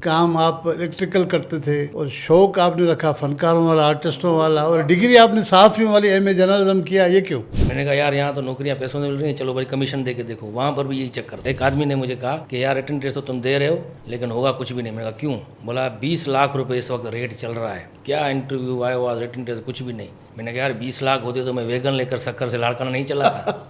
काम आप इलेक्ट्रिकल करते थे और शौक आपने रखा फनकारों वाला, आर्टिस्टों वाला, और डिग्री आपने सहाफ़ियों वाली एमए जर्नलिज्म किया, ये क्यों? मैंने कहा यार यहाँ तो नौकरियाँ पैसों से मिल रही हैं, चलो भाई कमीशन दे के देखो। वहाँ पर भी यही चक्कर था। एक आदमी ने मुझे कहा कि यार रिटन टेस्ट तो तुम दे रहे हो लेकिन होगा कुछ भी नहीं। मैंने कहा क्यों? बोला 20 लाख रुपए इस वक्त रेट चल रहा है, क्या इंटरव्यू आया हुआ, रिटन टेस्ट कुछ भी नहीं। मैंने कहा यार 20 लाख होते तो मैं वैगन लेकर शक्कर से लाड़काना नहीं चला था।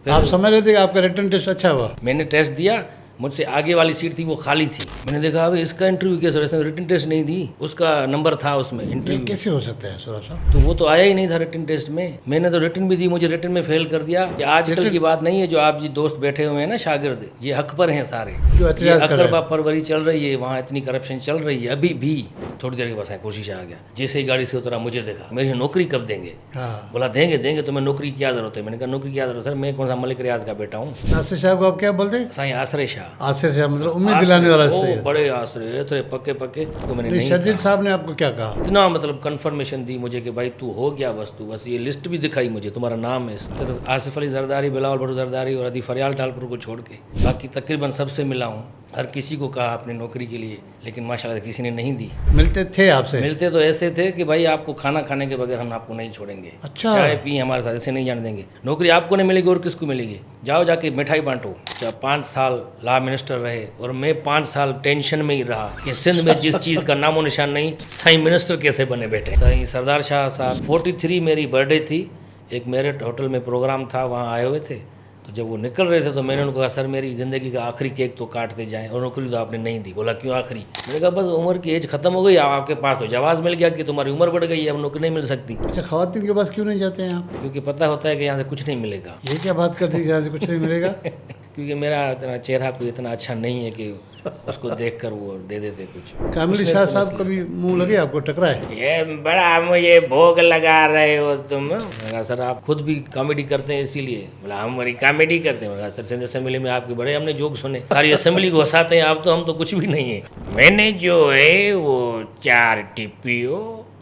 आप समझ रहे थे कि आपका रिटन टेस्ट अच्छा हुआ? मैंने टेस्ट दिया, मुझसे आगे वाली सीट थी वो खाली थी। मैंने देखा अभी इसका इंटरव्यू कैसे, इसने रिटन टेस्ट नहीं दी, उसका नंबर था उसमें इंटरव्यू। कैसे हो सकता है सौरभ साहब? तो वो तो आया ही नहीं था रिटन टेस्ट में। मैंने तो रिटन भी दी, मुझे रिटन में फेल कर दिया। ये आजकल की बात नहीं है, जो आप जी दोस्त बैठे हुए हैं ना शागिर्द, ये हक पर हैं सारे। जो ये अकरबा परवरी चल रही है, वहाँ इतनी करप्शन चल रही है अभी भी। थोड़ी देर के बाद कोशिश आ गया, जैसे ही गाड़ी से उतरा मुझे देखा, मेरी नौकरी कब देंगे? बोला देंगे देंगे, तुम्हें नौकरी की क्या जरूरत है? मैंने कहा नौकरी की क्या जरूरत है सर, मैं कौन सा मलिक रियाज का बेटा हूँ। नासिर साहब को आप क्या बोलते हैं? साईं आसरे शाह। आसिर साहब मतलब उम्मीद दिलाने वाला वो बड़े आसरे थे, पक्के पक्के। तो मैंने नहीं शर्जील साहब ने आपको क्या कहा? इतना मतलब कंफर्मेशन दी मुझे कि भाई तू हो गया, बस तू बस ये लिस्ट भी दिखाई मुझे, तुम्हारा नाम है इसमें। आसिफ अली जरदारी, बिलावल भुट्टो जरदारी और अदी फरियाल टालपुर को छोड़ के बाकी तकरीबन सबसे मिला हूँ, हर किसी को कहा अपनी नौकरी के लिए, लेकिन माशाल्लाह किसी ने नहीं दी। मिलते थे आपसे? मिलते तो ऐसे थे कि भाई आपको खाना खाने के बगैर हम आपको नहीं छोड़ेंगे। अच्छा। चाय पी हमारे साथ, ऐसे नहीं जाने देंगे। नौकरी आपको नहीं मिलेगी और किसको मिलेगी? जाओ जाके मिठाई बांटो। 5 साल लॉ मिनिस्टर रहे और मैं 5 साल टेंशन में ही रहा कि सिंध में जिस चीज़ का नामो निशान नहीं, साईं मिनिस्टर कैसे बने बैठे। साईं सरदार शाह साहब 43 मेरी बर्थडे थी, एक मेरिट होटल में प्रोग्राम था, वहाँ आए हुए थे। तो जब वो निकल रहे थे तो मैंने उनको कहा सर मेरी ज़िंदगी का आखिरी केक तो काटते जाएं, और नौकरी तो आपने नहीं दी। बोला क्यों आखिरी? मैंने कहा बस उम्र की एज खत्म हो गई, आपके पास तो जवाब मिल गया कि तुम्हारी उम्र बढ़ गई है, अब नौकरी नहीं मिल सकती। अच्छा, खवातीन के पास क्यों नहीं जाते हैं आप? क्योंकि पता होता है कि यहाँ से कुछ नहीं मिलेगा। ये क्या बात कर दी, यहाँ से कुछ नहीं मिलेगा? क्योंकि मेरा इतना चेहरा कोई इतना अच्छा नहीं है कि उसको देखकर वो दे देते कुछ। कामिल शाह साहब कभी मुंह लगे आपको, टकराए? ये बड़ा मुझे भोग लगा रहे हो तुम। मैंने सर आप खुद भी कॉमेडी करते हैं इसीलिए। बोला हम हमारी कॉमेडी करते हैं। सर सिंध असेंबली में आपके बड़े हमने जोक सुने, सारी असेंबली को हंसाते हैं आप, तो हम तो कुछ भी नहीं है। मैंने जो है वो 4 टीपीओ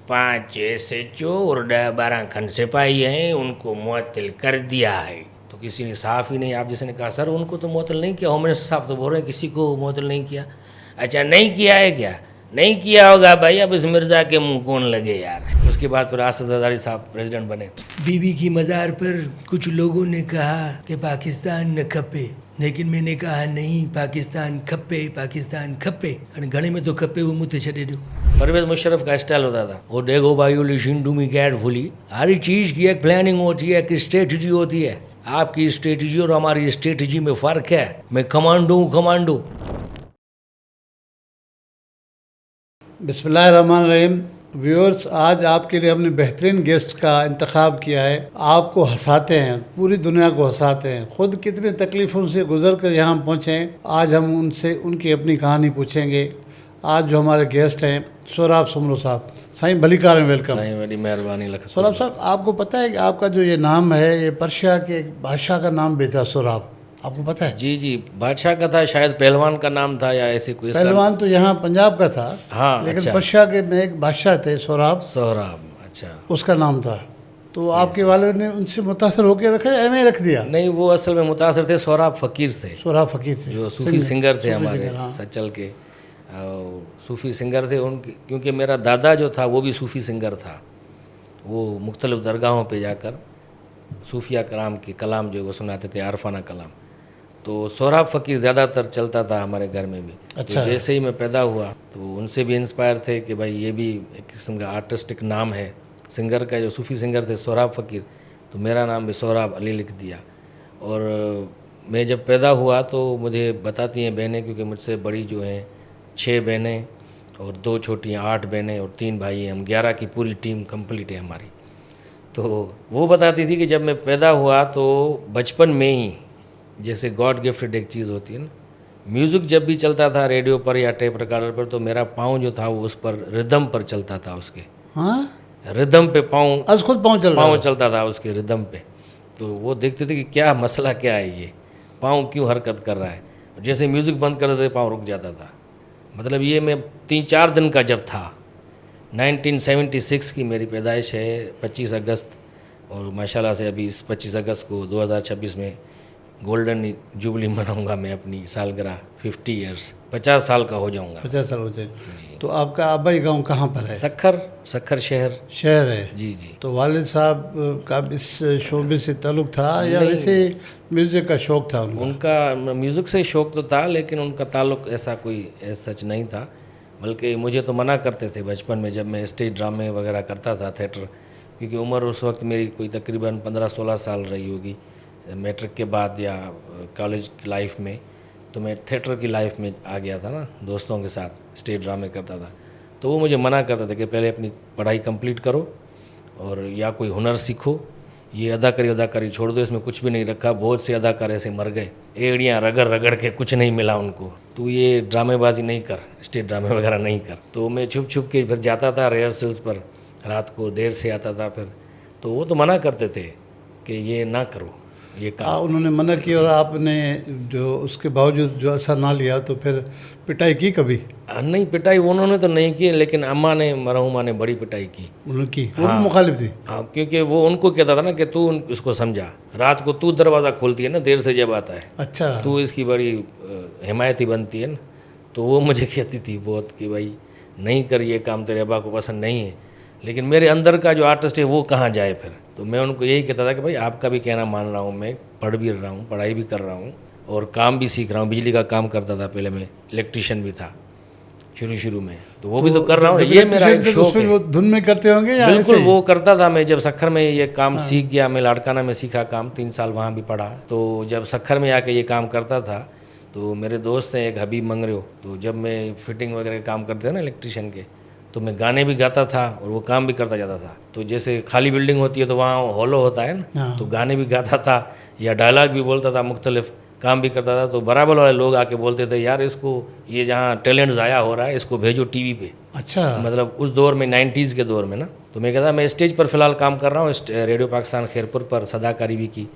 5 SHO और 10-12 खंड सिपाही हैं, उनको मुअत्तल कर दिया है। तो किसी ने साफ ही नहीं, आप जैसे ने कहा सर उनको तो मुअत्तल नहीं किया, होम मिनिस्टर साहब तो बोल रहे हैं किसी को मुअत्तल नहीं किया। अच्छा नहीं किया है क्या? नहीं किया होगा भाई, अब इस मिर्ज़ा के मुंह कौन लगे यार। उसके बाद फिर आसिफ जरदारी साहब प्रेसिडेंट बने। बीबी की मज़ार पर कुछ लोगों ने कहा कि पाकिस्तान न खपे, लेकिन मैंने कहा नहीं, पाकिस्तान खपे, पाकिस्तान खपे। घणे में तो खपे वो मुझे छड़े दो। परवेज मुशर्रफ का स्टाइल होता था, वो देखो भाई लिसन टू मी केयरफुली, हर चीज़ की एक प्लानिंग होती है, एक स्ट्रेटजी होती है। आपकी स्ट्रेटजी और हमारी स्ट्रेटजी में फ़र्क है। मैं कमांडो हूँ, कमांडो। बिस्मिल्लाहिर्रहमानिर्रहीम। व्यूअर्स, आज आपके लिए हमने बेहतरीन गेस्ट का इंतखाब किया है। आपको हंसाते हैं, पूरी दुनिया को हंसाते हैं, ख़ुद कितनी तकलीफ़ों से गुजर कर यहाँ पहुँचे हैं। आज हम उनसे उनकी अपनी कहानी पूछेंगे। आज जो हमारे गेस्ट हैं सोराब सुमरो साहब, साईं भलीकार में वेलकम। साईं बड़ी मेहरबानी लख। सोराब साहब, आपको पता है कि आपका जो ये नाम है, ये पर्शिया के एक बादशाह का नाम भी था सोराब, आपको पता है? जी जी, बादशाह का था, शायद पहलवान का नाम था या ऐसे कोई। पहलवान तो यहाँ पंजाब का था, हाँ, लेकिन अच्छा। पर्शिया के में एक बादशाह थे सोराब, अच्छा, उसका नाम था। तो आपके वालिद ने उनसे मुतासर होकर रखा या एवं रख दिया? नहीं, वो असल में मुतासर थे सोराब फ़कीर से। सोराब फ़कीर थे जो सूफी सिंगर थे हमारे, हाँ। सचल के सूफ़ी सिंगर थे उनके। क्योंकि मेरा दादा जो था वो भी सूफ़ी सिंगर था। वो मुख्तलिफ़ दरगाहों पे जाकर सूफिया कराम के कलाम जो वो सुनाते थे, आरफाना कलाम। तो सोराब फ़कीर ज़्यादातर चलता था हमारे घर में भी। अच्छा। तो जैसे ही मैं पैदा हुआ तो उनसे भी इंस्पायर थे कि भाई ये भी एक किस्म का आर्टिस्टिक नाम है सिंगर का। जो सूफ़ी सिंगर थे सोराब फ़कीर, तो मेरा नाम भी सोराब अली लिख दिया। और मैं जब पैदा हुआ तो मुझे बताती हैं बहनें, क्योंकि मुझसे बड़ी जो हैं 6 बहनें और 2 छोटी 8 बहनें और 3 भाई हैं, हम 11 की पूरी टीम कंप्लीट है हमारी। तो वो बताती थी कि जब मैं पैदा हुआ तो बचपन में ही, जैसे गॉड गिफ्टेड एक चीज़ होती है ना, म्यूज़िक जब भी चलता था रेडियो पर या टेप रिकॉर्डर पर, तो मेरा पाँव जो था वो उस पर रिदम पर चलता था। उसके रिदम पे पाँव, आज खुद पाँव चलता था उसके रिदम पे। तो वो देखते थे कि क्या मसला क्या है, ये पाँव क्यों हरकत कर रहा है। जैसे म्यूज़िक बंद कर देते पाँव रुक जाता था। मतलब ये मैं 3-4 दिन का जब था, 1976 की मेरी पैदाइश है, 25 अगस्त। और माशाल्लाह से अभी इस 25 अगस्त को 2026 में गोल्डन जुबली मनाऊंगा मैं अपनी सालगिरह 50 ईयर्स, 50 साल का हो जाऊंगा। 50 साल होते हैं। तो आपका आबाई गांव कहाँ पर है? सखर शहर। शहर है। जी जी। तो वालिद साहब का इस शोबे से ताल्लुक़ था या वैसे म्यूज़िक का शौक़ था उनका? उनका म्यूज़िक से शौक़ तो था, लेकिन उनका ताल्लुक़ ऐसा कोई सच नहीं था। बल्कि मुझे तो मना करते थे बचपन में, जब मैं स्टेज ड्रामे वगैरह करता था, थिएटर, क्योंकि उम्र उस वक्त मेरी कोई तकरीबन 15-16 साल रही होगी मैट्रिक के बाद या कॉलेज की लाइफ में। तो मैं थिएटर की लाइफ में आ गया था ना, दोस्तों के साथ स्टेज ड्रामे करता था। तो वो मुझे मना करते थे कि पहले अपनी पढ़ाई कंप्लीट करो और या कोई हुनर सीखो, ये अदाकारी छोड़ दो, इसमें कुछ भी नहीं रखा। बहुत से अदाकार ऐसे मर गए, एड़ियाँ रगड़ रगड़ के कुछ नहीं मिला उनको। तो ये ड्रामेबाजी नहीं कर, स्टेज ड्रामे वगैरह नहीं कर। तो मैं छुप छुप के फिर जाता था रिहर्सल्स पर, रात को देर से आता था फिर। तो वो तो मना करते थे कि ये ना करो ये काम। उन्होंने मना किया और आपने जो उसके बावजूद जो असर ना लिया तो फिर पिटाई की कभी? नहीं, पिटाई उन्होंने तो नहीं की, लेकिन अम्मा ने, मरहुमा ने बड़ी पिटाई की। उन्होंने की? वो भी मुखालिफ थी? हाँ, क्योंकि वो उनको कहता था ना कि तू इसको समझा, रात को तू दरवाज़ा खोलती है ना देर से जब आता है, अच्छा, तू इसकी बड़ी हिमायती बनती है ना। तो वो मुझे कहती थी बहुत कि भाई नहीं कर ये काम, तेरे अब्बा को पसंद नहीं है। लेकिन मेरे अंदर का जो आर्टिस्ट है वो कहाँ जाए फिर। तो मैं उनको यही कहता था कि भाई आपका भी कहना मान रहा हूँ, मैं पढ़ भी रहा हूँ, पढ़ाई भी कर रहा हूँ और काम भी सीख रहा हूँ। बिजली का काम करता था पहले, मैं इलेक्ट्रीशियन भी था शुरू में, तो वो भी तो कर रहा हूँ। ये मेरा एक शौक है। वो धुन में करते होंगे या बिल्कुल ऐसे? वो करता था। मैं जब सखर में ये काम सीख गया, मैं लाड़काना में सीखा काम, 3 साल वहाँ भी पढ़ा। तो जब सखर में आके ये काम करता था तो मेरे दोस्त हैं एक हबीब मंगरियो, तो जब मैं फिटिंग वगैरह काम करते थे ना इलेक्ट्रीशियन के, तो मैं गाने भी गाता था और वो काम भी करता जाता था। तो जैसे खाली बिल्डिंग होती है तो वहाँ हॉलो होता है ना, तो गाने भी गाता था या डायलॉग भी बोलता था, मुख्तलिफ काम भी करता था। तो बराबर वाले लोग आके बोलते थे यार इसको, ये जहाँ टैलेंट ज़ाया हो रहा है इसको भेजो टीवी पे। अच्छा, मतलब उस दौर में 90s के दौर में ना। तो मैं कहता मैं स्टेज पर फिलहाल काम कर रहा हूँ, रेडियो पाकिस्तान खैरपुर पर सदाकारी भी की,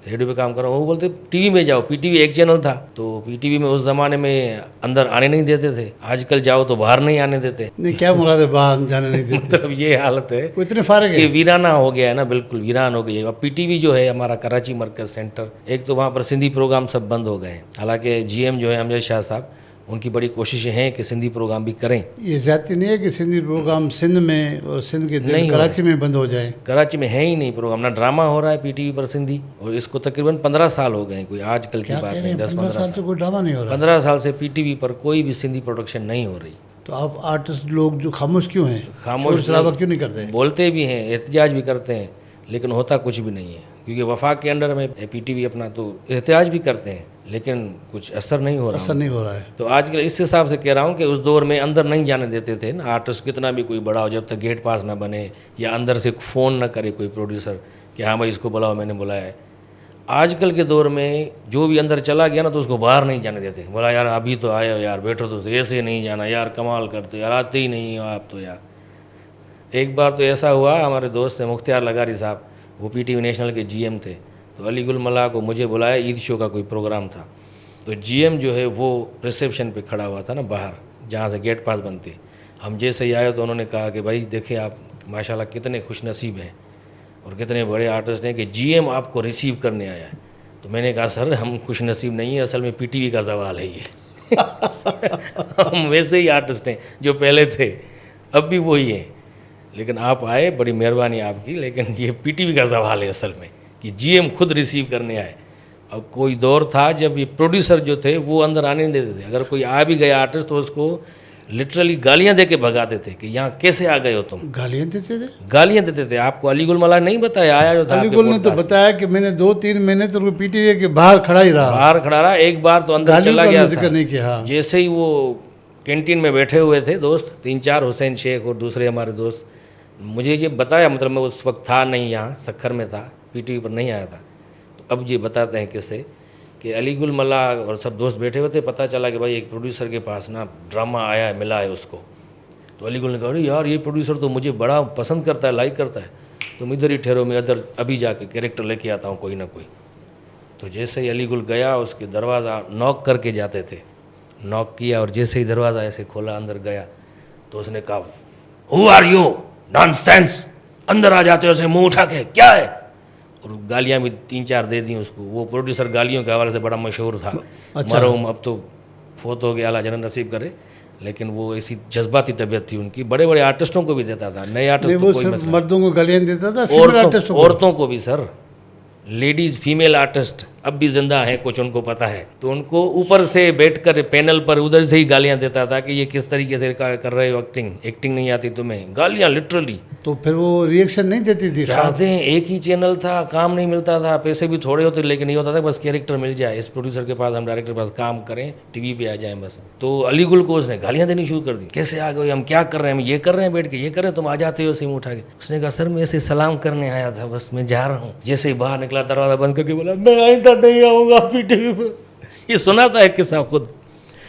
रेडियो पे काम कर रहा हूँ। वो बोलते टीवी में जाओ, पीटीवी एक चैनल था, तो पीटीवी में उस ज़माने में अंदर आने नहीं देते थे। आजकल जाओ तो बाहर नहीं आने देते। नहीं, क्या मुराद है बाहर जाने नहीं देते? मतलब ये हालत है वो इतने फारग कि है वीराना हो गया है ना, बिल्कुल वीरान हो गई है। अब पीटीवी जो है हमारा कराची मरकज़ सेंटर, एक तो वहाँ पर सिंधी प्रोग्राम सब बंद हो गए हैं। हालांकि जीएम जो है अमजद शाह साहब, उनकी बड़ी कोशिशें हैं कि सिंधी प्रोग्राम भी करें। ये ज़्यादती नहीं है कि सिंधी प्रोग्राम सिंध में और सिंध के दिल नहीं हो कराची में बंद हो जाए? कराची में है ही नहीं प्रोग्राम, ना ड्रामा हो रहा है पीटीवी पर सिंधी, और इसको तकरीबन 15 साल हो गए। कोई आजकल की बात नहीं, 15 साल से कोई ड्रामा नहीं हो रहा? 15 साल से पीटीवी पर कोई भी सिंधी प्रोडक्शन नहीं हो रही। तो आप आर्टिस्ट लोग जो खामोश क्यों हैं? खामोश शराबा क्यों नहीं करते? बोलते भी हैं, एहतजाज भी करते हैं, लेकिन होता कुछ भी नहीं है। क्योंकि वफाक के अंडर में पीटीवी अपना, तो एहतजाज भी करते हैं लेकिन कुछ असर नहीं हो रहा। असर नहीं हो रहा है। तो आजकल इस हिसाब से कह रहा हूँ कि उस दौर में अंदर नहीं जाने देते थे ना आर्टिस्ट, कितना भी कोई बड़ा हो, जब तक गेट पास ना बने या अंदर से फ़ोन ना करे कोई प्रोड्यूसर कि हाँ भाई इसको बुलाओ, मैंने बुलाया है। आजकल के दौर में जो भी अंदर चला गया ना तो उसको बाहर नहीं जाने देते। बोला यार अभी तो आए हो यार, बैठो, तो ऐसे नहीं जाना यार, कमाल करते यार, आते ही नहीं हो आप तो यार। एक बार तो ऐसा हुआ, हमारे दोस्त हैं मुख्तियार लगारी साहब, वो पीटीवी नेशनल के जीएम थे, तो अली गुल मल्ला को मुझे बुलाया, ईद शो का कोई प्रोग्राम था। तो जीएम जो है वो रिसेप्शन पे खड़ा हुआ था ना बाहर, जहाँ से गेट पास बनते। हम जैसे ही आए तो उन्होंने कहा कि भाई देखिए आप माशाल्लाह कितने खुशनसीब हैं और कितने बड़े आर्टिस्ट हैं कि जीएम आपको रिसीव करने आया है। तो मैंने कहा सर हम खुशनसीब नहीं है, असल में पीटीवी का सवाल है ये। हम वैसे ही आर्टिस्ट हैं जो पहले थे, अब भी वही हैं, लेकिन आप आए, बड़ी मेहरबानी आपकी, लेकिन ये पीटीवी का सवाल है असल में कि जीएम खुद रिसीव करने आए। अब कोई दौर था जब ये प्रोड्यूसर जो थे वो अंदर आने नहीं देते थे। अगर कोई आ भी गया आर्टिस्ट तो उसको लिटरली गालियां दे के भगाते थे कि यहाँ कैसे आ गए हो तुम। गालियां देते थे? गालियां देते थे। आपको अली गुल मल्ला नहीं बताया आया जो था? अली गुल ने तो बताया कि मैंने 2-3 महीने तो पीटीवी के बाहर खड़ा ही रहा। बाहर खड़ा रहा, एक बार तो अंदर चला गया था। जिक्र नहीं किया। जैसे ही वो कैंटीन में बैठे हुए थे दोस्त 3-4, हुसैन शेख और दूसरे हमारे दोस्त, मुझे ये बताया, मतलब मैं उस वक्त था नहीं यहाँ, सखर में था, पीटीवी पर नहीं आया था। तो अब ये बताते हैं किससे कि अली गुल मल्ला और सब दोस्त बैठे हुए थे, पता चला कि भाई एक प्रोड्यूसर के पास ना ड्रामा आया है, मिला है उसको। तो अली गुल ने कहा अरे यार ये प्रोड्यूसर तो मुझे बड़ा पसंद करता है, लाइक करता है, तुम इधर ही ठहरो, मैं इधर अभी जाके कैरेक्टर लेके आता हूँ कोई ना कोई। तो जैसे ही अली गुल गया, उसके दरवाज़ा नॉक करके जाते थे, नॉक किया और जैसे ही दरवाज़ा ऐसे खोला, अंदर गया तो उसने कहा हु आर यू, नॉनसेंस, अंदर आ जाते हो ऐसे मुँह उठा के, क्या है? और गालियाँ भी 3-4 दे दी उसको। वो प्रोड्यूसर गालियों के हवाले से बड़ा मशहूर था। अच्छा। मरहूम अब तो फोत हो गया, अल्लाह जन्नत नसीब करे। लेकिन वो ऐसी जज्बाती तबीयत थी उनकी, बड़े बड़े आर्टिस्टों को भी देता था, नए नहीं, आर्टिस्ट वो को कोई सिर्फ मसला मर्दों को गालियाँ देता था, फीमेल आर्टिस्टों को। औरतों को भी सर, लेडीज फीमेल आर्टिस्ट अब भी जिंदा है, कुछ उनको पता है, तो उनको ऊपर से बैठकर पैनल पर उधर से ही गालियां देता था कि ये किस तरीके से कर रहे हो, एक्टिंग नहीं आती तुम्हें, गालियां लिटरली। तो फिर वो रिएक्शन नहीं देती थी? क्या दें, एक ही चैनल था, काम नहीं मिलता था, पैसे भी थोड़े होते, लेकिन ये होता था बस कैरेक्टर मिल जाए, इस प्रोड्यूसर के पास, हम डायरेक्टर के पास काम करें, टीवी पे आ जाए बस। तो अली गुल को उसने गालियां देनी शुरू कर दी, कैसे आ गए, हम क्या कर रहे हैं, हम ये कर रहे हैं बैठ के, ये कर रहे हैं, तुम आ जाते हो सिम उठा के। उसने कहा सर मैं ऐसे सलाम करने आया था, बस मैं जा रहा हूँ। जैसे ही बाहर निकला, दरवाजा बंद करके बोला मैं आइंदा नहीं आऊँगा पीटीवी पर। ये सुना था एक किस्सा खुद।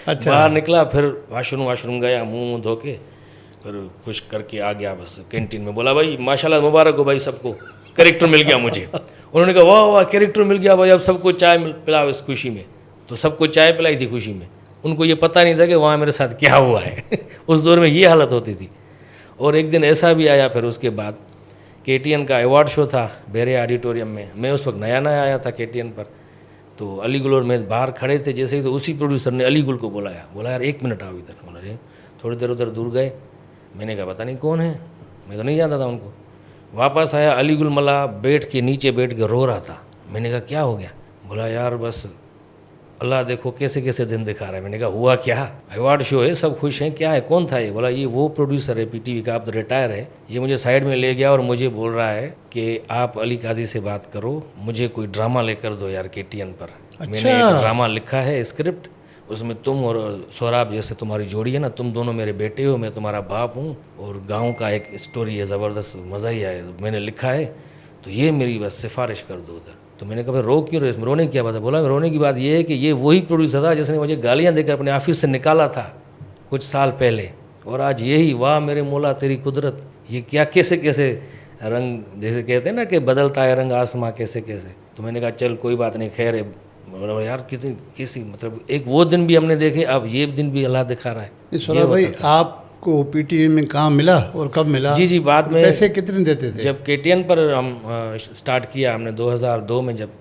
अच्छा। बाहर निकला, फिर वाशरूम गया, मुंह धो के, फिर खुश करके आ गया बस कैंटीन में। बोला भाई माशाल्लाह मुबारक हो भाई, सबको कैरेक्टर मिल गया मुझे। उन्होंने कहा वाह वाह कैरेक्टर मिल गया भाई, अब सबको चाय पिलाओ इस खुशी में। तो सबको चाय पिलाई थी खुशी में, उनको ये पता नहीं था कि वहाँ मेरे साथ क्या हुआ है। उस दौर में ये हालत होती थी। और एक दिन ऐसा भी आया फिर उसके बाद, KTN का अवार्ड शो था बेरे ऑडिटोरियम में, मैं उस वक्त नया आया था KTN पर। तो अली गुल और मैं बाहर खड़े थे जैसे ही, तो उसी प्रोड्यूसर ने अली गुल को बुलाया, बोला यार 1 मिनट आओ इधर। उन्होंने थोड़ी देर उधर दूर गए, मैंने कहा पता नहीं कौन है, मैं तो नहीं जानता था उनको। वापस आया, अली गुल मला बैठ के नीचे बैठ के रो रहा था। मैंने कहा क्या हो गया? बोला यार बस अल्लाह देखो कैसे कैसे दिन दिखा रहा है। मैंने कहा हुआ क्या? अवार्ड शो है, सब खुश हैं, क्या है, कौन था ये? बोला ये वो प्रोड्यूसर है PTV का, अब तो रिटायर है, ये मुझे साइड में ले गया और मुझे बोल रहा है कि आप अली काजी से बात करो, मुझे कोई ड्रामा लेकर दो यार KTN पर। अच्छा। मैंने एक ड्रामा लिखा है स्क्रिप्ट, उसमें तुम और सौराब जैसे तुम्हारी जोड़ी है ना, तुम दोनों मेरे बेटे हो, मैं तुम्हारा बाप हूँ, और गाँव का एक स्टोरी है ज़बरदस्त, मज़ा ही आए, मैंने लिखा है, तो ये मेरी बस सिफारिश कर दो उधर। तो मैंने कहा रो क्यों रहे, इसमें रोने की क्या बात है? बोला रोने की बात ये है कि ये वही प्रोड्यूसर था जिसने मुझे गालियाँ देकर अपने ऑफिस से निकाला था कुछ साल पहले, और आज यही, वाह मेरे मौला तेरी कुदरत, ये क्या कैसे कैसे रंग, जैसे कहते हैं ना कि बदलता है रंग आसमां कैसे कैसे। तो मैंने कहा चल कोई बात नहीं, खैर है। बोला यार किसी मतलब एक वो दिन भी हमने देखे, अब ये दिन भी अल्लाह दिखा रहा है। सौरभ भाई आपको PTV में काम मिला और कब मिला? जी बाद में पैसे कितने देते थे? जब KTN पर हम स्टार्ट किया हमने 2002 में, जब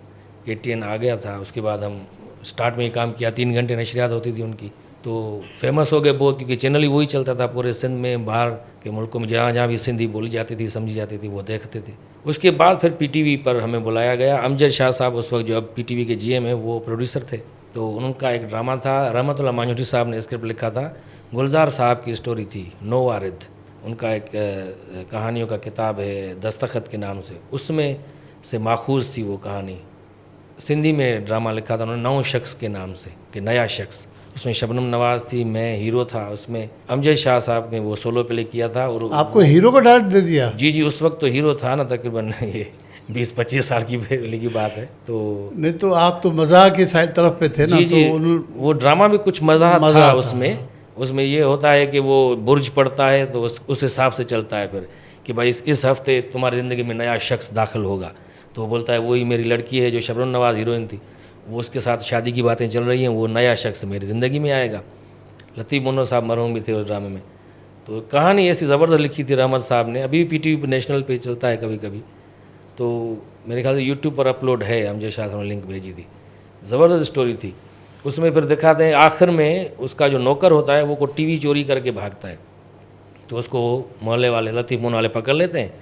KTN आ गया था, उसके बाद हम स्टार्ट में ही काम किया, 3 घंटे नशरियात होती थी उनकी, तो फेमस हो गए बहुत, क्योंकि चैनल ही वही चलता था पूरे सिंध में, बाहर के मुल्कों में जहाँ जहाँ भी सिंधी बोली जाती थी, समझी जाती थी, वो देखते थे। उसके बाद फिर PTV पर हमें बुलाया गया। अमजद शाह साहब उस वक्त जो अब PTV के GM है, वो प्रोड्यूसर थे। तो उनका एक ड्रामा था, रहमतुल्लाह मांझोटी साहब ने स्क्रिप्ट लिखा था, गुलजार साहब की स्टोरी थी, नो वारिद, उनका एक कहानियों का किताब है दस्तखत के नाम से, उसमें से माखूज थी वो कहानी। सिंधी में ड्रामा लिखा था उन्होंने 9 शख्स के नाम से, कि नया शख्स, उसमें शबनम नवाज थी, मैं हीरो था उसमें, अमजद शाह साहब ने वो सोलो प्ले किया था। और आपको हीरो को डांट दे दिया? जी उस वक्त तो हीरो था ना, तकरीबन ये 20-25 साल की पहले की बात है। तो नहीं तो आप तो मजाक की साइड तरफ पे थे ना? जी तो वो ड्रामा में कुछ मज़ा था उसमें ये होता है कि वो बुर्ज पड़ता है तो उस हिसाब से चलता है फिर कि भाई इस हफ्ते तुम्हारी ज़िंदगी में नया शख्स दाखिल होगा, तो वो बोलता है वही मेरी लड़की है जो शबनम नवाज हीरोइन थी, वो उसके साथ शादी की बातें चल रही हैं, वो नया शख्स मेरी ज़िंदगी में आएगा। लतीफ़ मुन्नो साहब मरहूम भी थे उस ड्रामे में। तो कहानी ऐसी ज़बरदस्त लिखी थी रहमत साहब ने, अभी PTV नेशनल पे चलता है कभी कभी, तो मेरे ख्याल से यूट्यूब पर अपलोड है, अमजद शाह ने लिंक भेजी थी, ज़बरदस्त स्टोरी थी। उसमें फिर दिखाते हैं आखिर में उसका जो नौकर होता है वो को टीवी चोरी करके भागता है, तो उसको मोहल्ले वाले लतीफ़ मुन्नो वाले पकड़ लेते हैं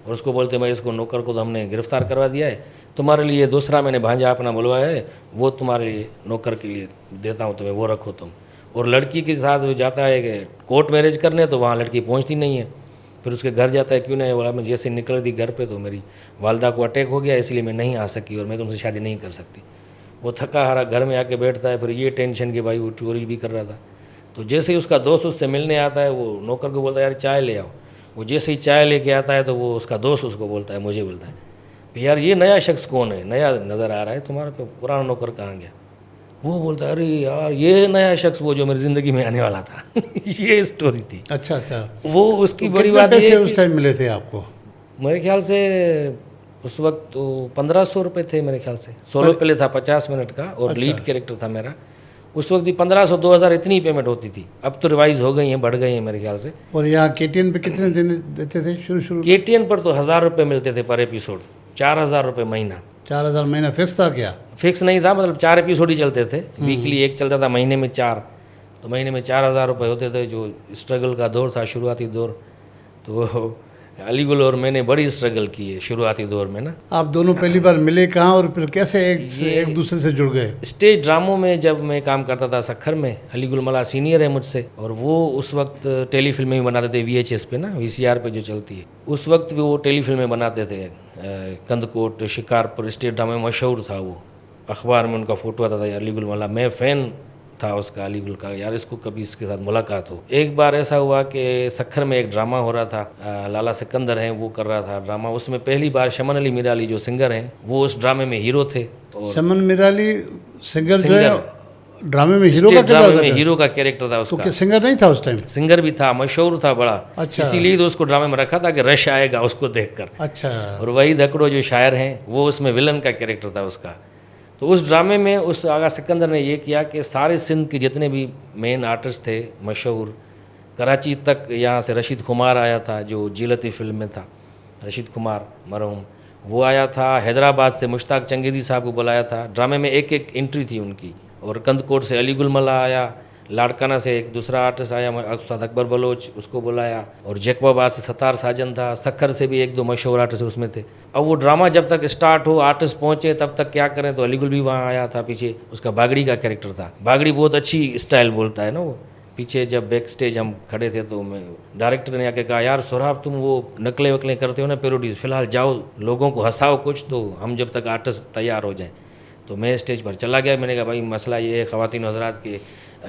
और उसको बोलते हैं भाई इसको नौकर को तो हमने गिरफ़्तार करवा दिया है, तुम्हारे लिए दूसरा मैंने भांजा अपना बुलवाया है, वो तुम्हारे लिए नौकर के लिए देता हूँ तुम्हें, वो रखो तुम। और लड़की के साथ वो जाता है कि कोर्ट मैरिज करने, तो वहाँ लड़की पहुँचती नहीं है, फिर उसके घर जाता है, क्यों नहीं? बोला मैं जैसे निकल दी घर पे तो मेरी वालदा को अटैक हो गया, इसलिए मैं नहीं आ सकी और मैं तुमसे शादी नहीं कर सकती। वो थका हारा घर में आके बैठता है, फिर ये टेंशन कि भाई वो चोरी भी कर रहा था। तो जैसे ही उसका दोस्त उससे मिलने आता है, वो नौकर को बोलता है यार चाय ले आओ। वो जैसे ही चाय लेके आता है तो वो उसका दोस्त उसको बोलता है, मुझे बोलता है कि यार ये नया शख्स कौन है, नया नज़र आ रहा है तुम्हारे पे, पुराना नौकर कहाँ गया? वो बोलता है अरे यार ये नया शख्स वो जो मेरी ज़िंदगी में आने वाला था। ये स्टोरी थी। अच्छा। वो उसकी तो बड़ी बात है उस टाइम मिले थे आपको? मेरे ख्याल से उस वक्त तो 1500 रुपये थे मेरे ख्याल से। सोलो प्ले था 50 मिनट का और लीड कैरेक्टर था मेरा। उस वक्त ही 1500-2000 इतनी पेमेंट होती थी, अब तो रिवाइज हो गई हैं, बढ़ गई हैं मेरे ख्याल से। और यहाँ KTN पे कितने देते थे शुरू? KTN पर तो 1000 रुपये मिलते थे पर एपिसोड, 4000 रुपये महीना। 4000 महीना फिक्स था क्या? फिक्स नहीं था, मतलब 4 एपिसोड ही चलते थे वीकली, एक चलता था महीने में 4, तो महीने में 4,000 रुपये होते थे। जो स्ट्रगल का दौर था, शुरुआती दौर, तो अलीगुल और मैंने बड़ी स्ट्रगल की है शुरुआती दौर में ना। आप दोनों पहली बार मिले कहाँ और फिर कैसे एक दूसरे से जुड़ गए? स्टेज ड्रामों में जब मैं काम करता था सक्खर में, अलीगुल मल्ला सीनियर है मुझसे, और वो उस वक्त टेली फिल्में भी बनाते थे VHS पे ना, VCR पे जो चलती है, उस वक्त भी वो टेली फिल्में बनाते थे। कंदकोट, शिकारपुर स्टेज ड्रामा में मशहूर था वो, अखबार में उनका फ़ोटो आता था अलीगुल मल्ला। मैं फ़ैन था उसका, अलीगुल का, यार इसको कभी इसके साथ मुलाकात हो। एक बार ऐसा हुआ कि सक्खर में एक ड्रामा हो रहा था, लाला सिकंदर हैं वो कर रहा था ड्रामा। उसमें पहली बार शमन अली मिराली जो सिंगर हैं वो उस ड्रामे में हीरो थे। और शमन मिराली सिंगर जो है ड्रामे में हीरो का ड्रामे में हीरो का कैरेक्टर था उसका। तो सिंगर नहीं था उस टाइम? सिंगर भी था, मशहूर था बड़ा। अच्छा। इसीलिए तो उसको ड्रामे में रखा था कि रश आएगा उसको देखकर। अच्छा। और वही धकड़ो जो शायर हैं वो उसमें विलन का कैरेक्टर था उसका। तो उस ड्रामे में उस आगा सिकंदर ने ये किया कि सारे सिंध के जितने भी मेन आर्टिस्ट थे मशहूर, कराची तक, यहाँ से रशीद कुमार आया था जो जीलती फिल्म में था, रशीद कुमार मरहूम, वो आया था। हैदराबाद से मुश्ताक चंगेज़ी साहब को बुलाया था। ड्रामे में एक एक एंट्री थी उनकी। और कंदकोट से अलीगुल मल्ला आया, लाड़काना से एक दूसरा आर्टिस्ट आया उस्ताद अकबर बलोच, उसको बुलाया। और जैकबाबाद से सतार साजन था, सक्खर से भी एक दो मशहूर आर्टिस्ट उसमें थे। अब वो ड्रामा जब तक स्टार्ट हो, आर्टिस्ट पहुंचे, तब तक क्या करें, तो अलीगुल भी वहाँ आया था पीछे। उसका बागड़ी का कैरेक्टर था। बागड़ी बहुत अच्छी स्टाइल बोलता है ना वो। पीछे जब बैक स्टेज हम खड़े थे तो मैं डायरेक्टर ने आके कहा, यार सोहराब तुम वो नकलें वकलें करते हो ना पेरोडीज, फिलहाल जाओ लोगों को हंसाओ कुछ, तो हम जब तक आर्टिस्ट तैयार हो जाएँ। तो मैं स्टेज पर चला गया। मैंने कहा भाई मसला ये है ख़वातीन हज़रात के